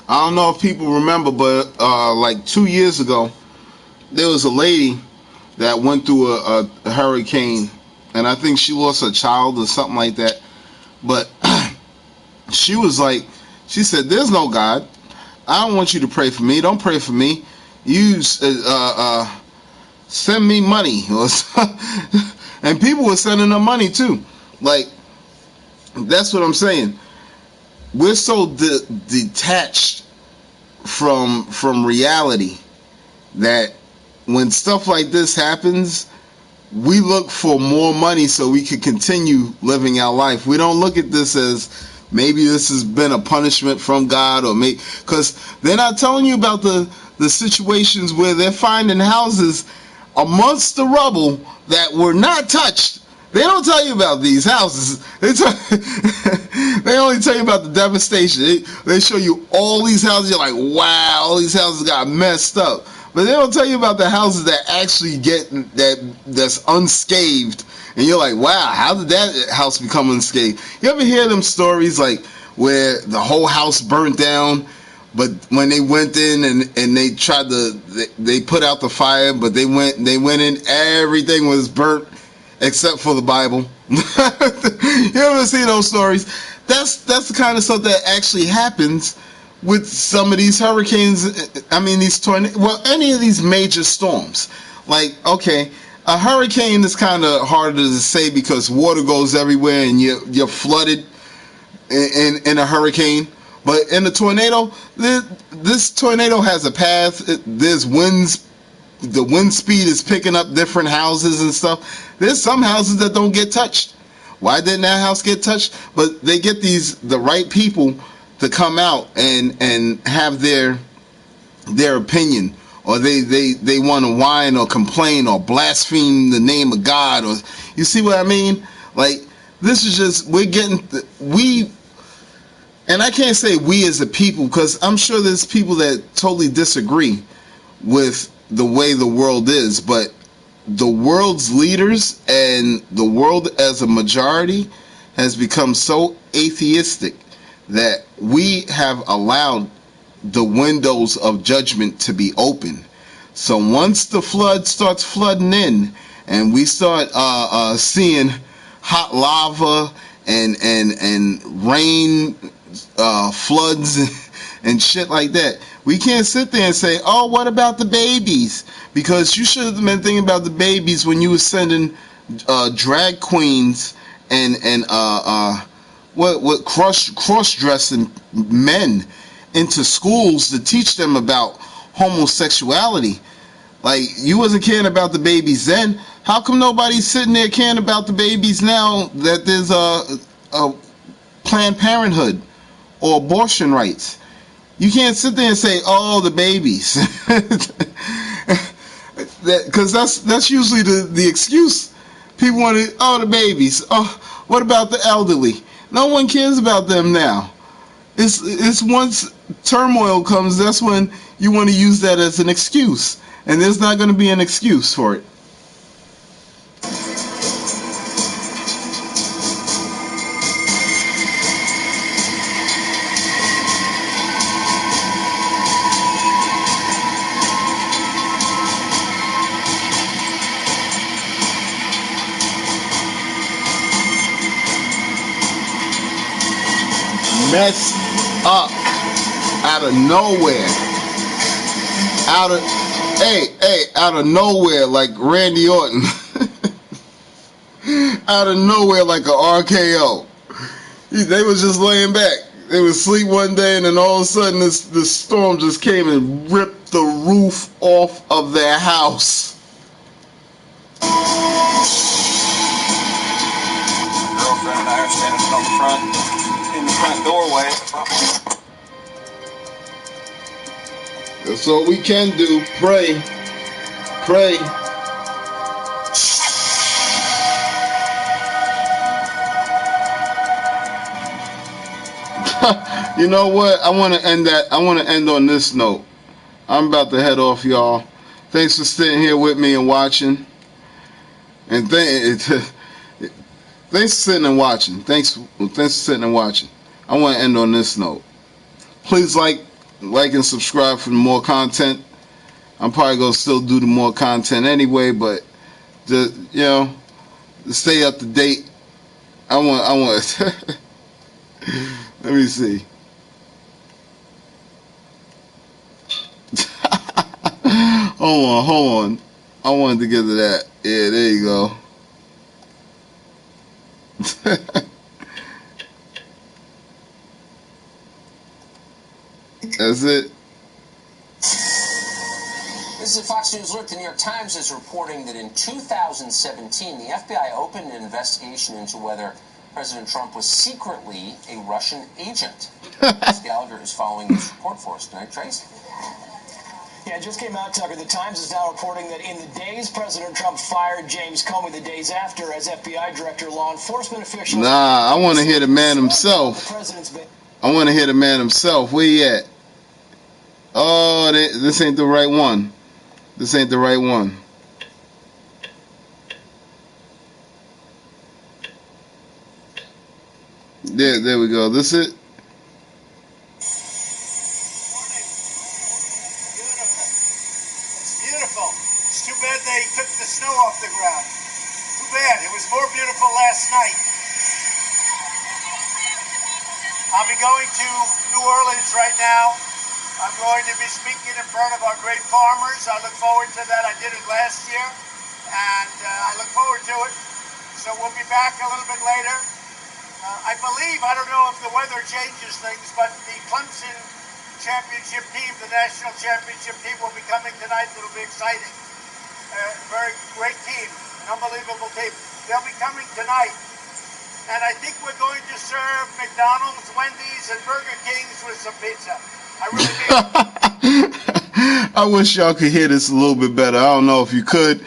I don't know if people remember, but like 2 years ago, there was a lady that went through a hurricane, and I think she lost a child or something like that. But she was like, she said, "There's no God. I don't want you to pray for me. Don't pray for me. You send me money." And people were sending her money too. Like, that's what I'm saying. We're so detached from reality that when stuff like this happens, we look for more money so we can continue living our life. We don't look at this as maybe this has been a punishment from God, or maybe because they're not telling you about the situations where they're finding houses amongst the rubble that were not touched. They don't tell you about these houses. They only tell you about the devastation. They show you all these houses. You're like, wow, all these houses got messed up. But they don't tell you about the houses that actually that's unscathed. And you're like, wow, how did that house become unscathed? You ever hear them stories like where the whole house burnt down, but when they went in and they tried they put out the fire, but they went in, everything was burnt except for the Bible. You ever see those stories? That's the kind of stuff that actually happens with some of these hurricanes. I mean, these tornadoes. Well, any of these major storms. Like, okay, a hurricane is kind of harder to say because water goes everywhere and you're flooded in a hurricane. But in a tornado, this tornado has a path. There's winds. The wind speed is picking up different houses and stuff. There's some houses that don't get touched. Why didn't that house get touched? But they get the right people to come out and have their opinion, or they want to whine or complain or blaspheme the name of God, or you see what I mean? Like, this is just, and I can't say we as a people, because I'm sure there's people that totally disagree with the way the world is, but the world's leaders and the world as a majority has become so atheistic that we have allowed the windows of judgment to be open. So once the flood starts flooding in and we start seeing hot lava and rain, floods and shit like that, we can't sit there and say, oh, what about the babies? Because you should have been thinking about the babies when you were sending drag queens and what cross-dressing men into schools to teach them about homosexuality. Like, you wasn't caring about the babies then. How come nobody's sitting there caring about the babies now that there's a Planned Parenthood or abortion rights? You can't sit there and say, "Oh, the babies," because that's usually the excuse. People want to, "Oh, the babies." Oh, what about the elderly? No one cares about them now. It's once turmoil comes, that's when you want to use that as an excuse, and there's not going to be an excuse for it. Messed up out of nowhere, out of nowhere, like Randy Orton. Out of nowhere, like a RKO. They was just laying back. They was asleep one day, and then all of a sudden this storm just came and ripped the roof off of their house. Girlfriend and I are standing on the front doorway. That's all we can do. Pray. Pray. You know what? I want to end on this note. I'm about to head off, y'all. Thanks for sitting here with me and watching. And thanks for sitting and watching. Thanks for sitting and watching. I want to end on this note. Please like and subscribe for more content. I'm probably gonna still do the more content anyway, but just, to stay up to date. I want. Let me see. Hold on. I wanted to get to that. Yeah, there you go. That's it. This is a Fox News Alert. The New York Times is reporting that in 2017, the FBI opened an investigation into whether President Trump was secretly a Russian agent. Trace Gallagher is following this report for us tonight. Trace? Yeah, it just came out, Tucker. The Times is now reporting that in the days President Trump fired James Comey, the days after, as FBI director, law enforcement officials... Nah, I want to hear the man himself. I want to hear the man himself. Where he at? Oh, this ain't the right one. This ain't the right one. There we go. This it? Beautiful. It's too bad they took the snow off the ground. Too bad. It was more beautiful last night. I'll be going to New Orleans right now. I'm going to be speaking in front of our great farmers. I look forward to that. I did it last year, and I look forward to it. So we'll be back a little bit later. I believe, I don't know if the weather changes things, but the Clemson championship team, the national championship team, will be coming tonight. It'll be exciting. Very great team, an unbelievable team. They'll be coming tonight. And I think we're going to serve McDonald's, Wendy's, and Burger King's with some pizza. I really do. I wish y'all could hear this a little bit better. I don't know if you could.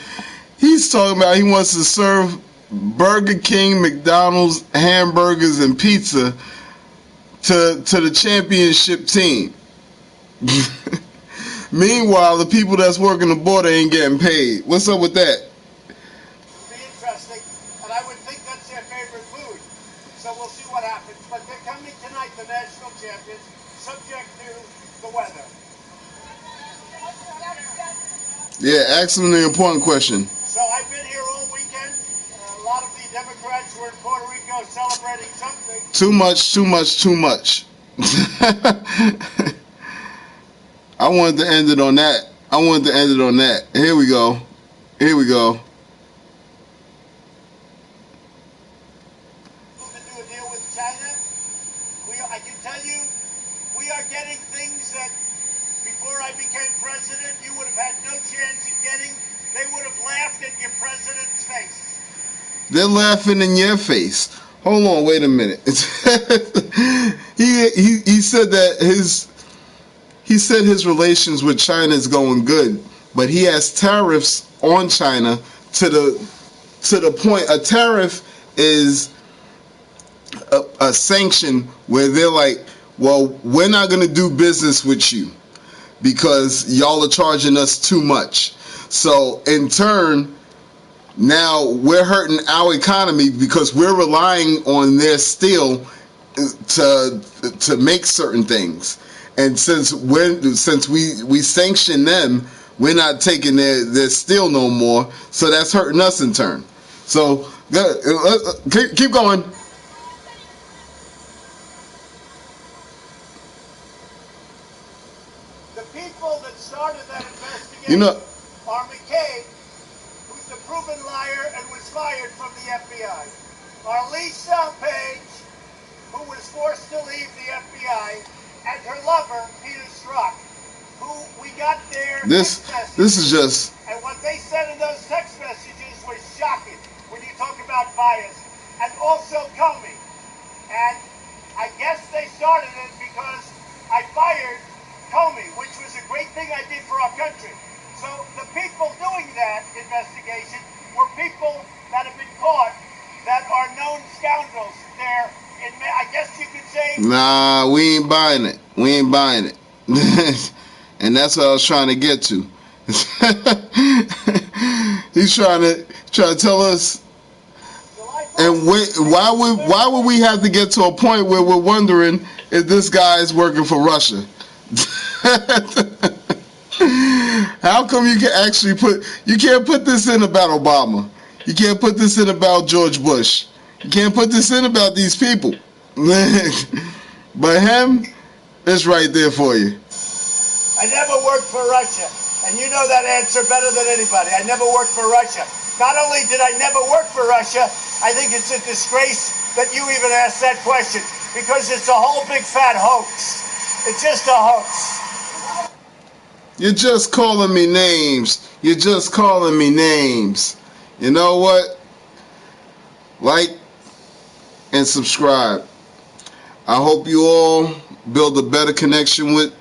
He's talking about he wants to serve Burger King, McDonald's, hamburgers, and pizza to the championship team. Meanwhile, the people that's working the border ain't getting paid. What's up with that? It'll be interesting, and I would think that's their favorite food. So we'll see what happens. But they're coming tonight, the national champions, subject to the weather. Yeah, ask them the important question. So I've been here all weekend. A lot of the Democrats were in Puerto Rico celebrating something. Too much. I wanted to end it on that. Here we go. To do a deal with China. They're laughing in your face. Hold on, wait a minute. he said that his relations with China is going good, but he has tariffs on China to the point. A tariff is a sanction where they're like, well, we're not going to do business with you because y'all are charging us too much. So in turn, now we're hurting our economy because we're relying on their steel to make certain things. And since we sanction them, we're not taking their steel no more. So that's hurting us in turn. So keep going. The people that started that investigation are McCabe, who's a proven liar and was fired from the FBI. Are Lisa Page, who was forced to leave the FBI, and her lover, Peter Strzok, who we got their This is just. And what they said in those text messages was shocking when you talk about bias. And also Comey. And I guess they started it because I fired Comey, which was a great thing I did for our country. So the people doing that investigation were people that have been caught that are known scoundrels. They're, I guess you could say... Nah, we ain't buying it. We ain't buying it. And that's what I was trying to get to. He's trying to tell us. And why would we have to get to a point where we're wondering if this guy is working for Russia? How come you can actually you can't put this in about Obama? You can't put this in about George Bush. You can't put this in about these people. But him, it's right there for you. I never worked for Russia, and you know that answer better than anybody. I never worked for Russia. Not only did I never work for Russia, I think it's a disgrace that you even asked that question, because it's a whole big fat hoax. It's just a hoax. You're just calling me names. You're just calling me names. You know what? Like and subscribe. I hope you all build a better connection with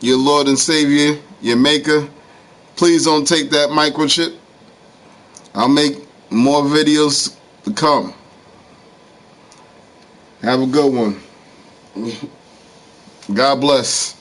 your Lord and Savior, your Maker. Please don't take that microchip. I'll make more videos to come. Have a good one. God bless.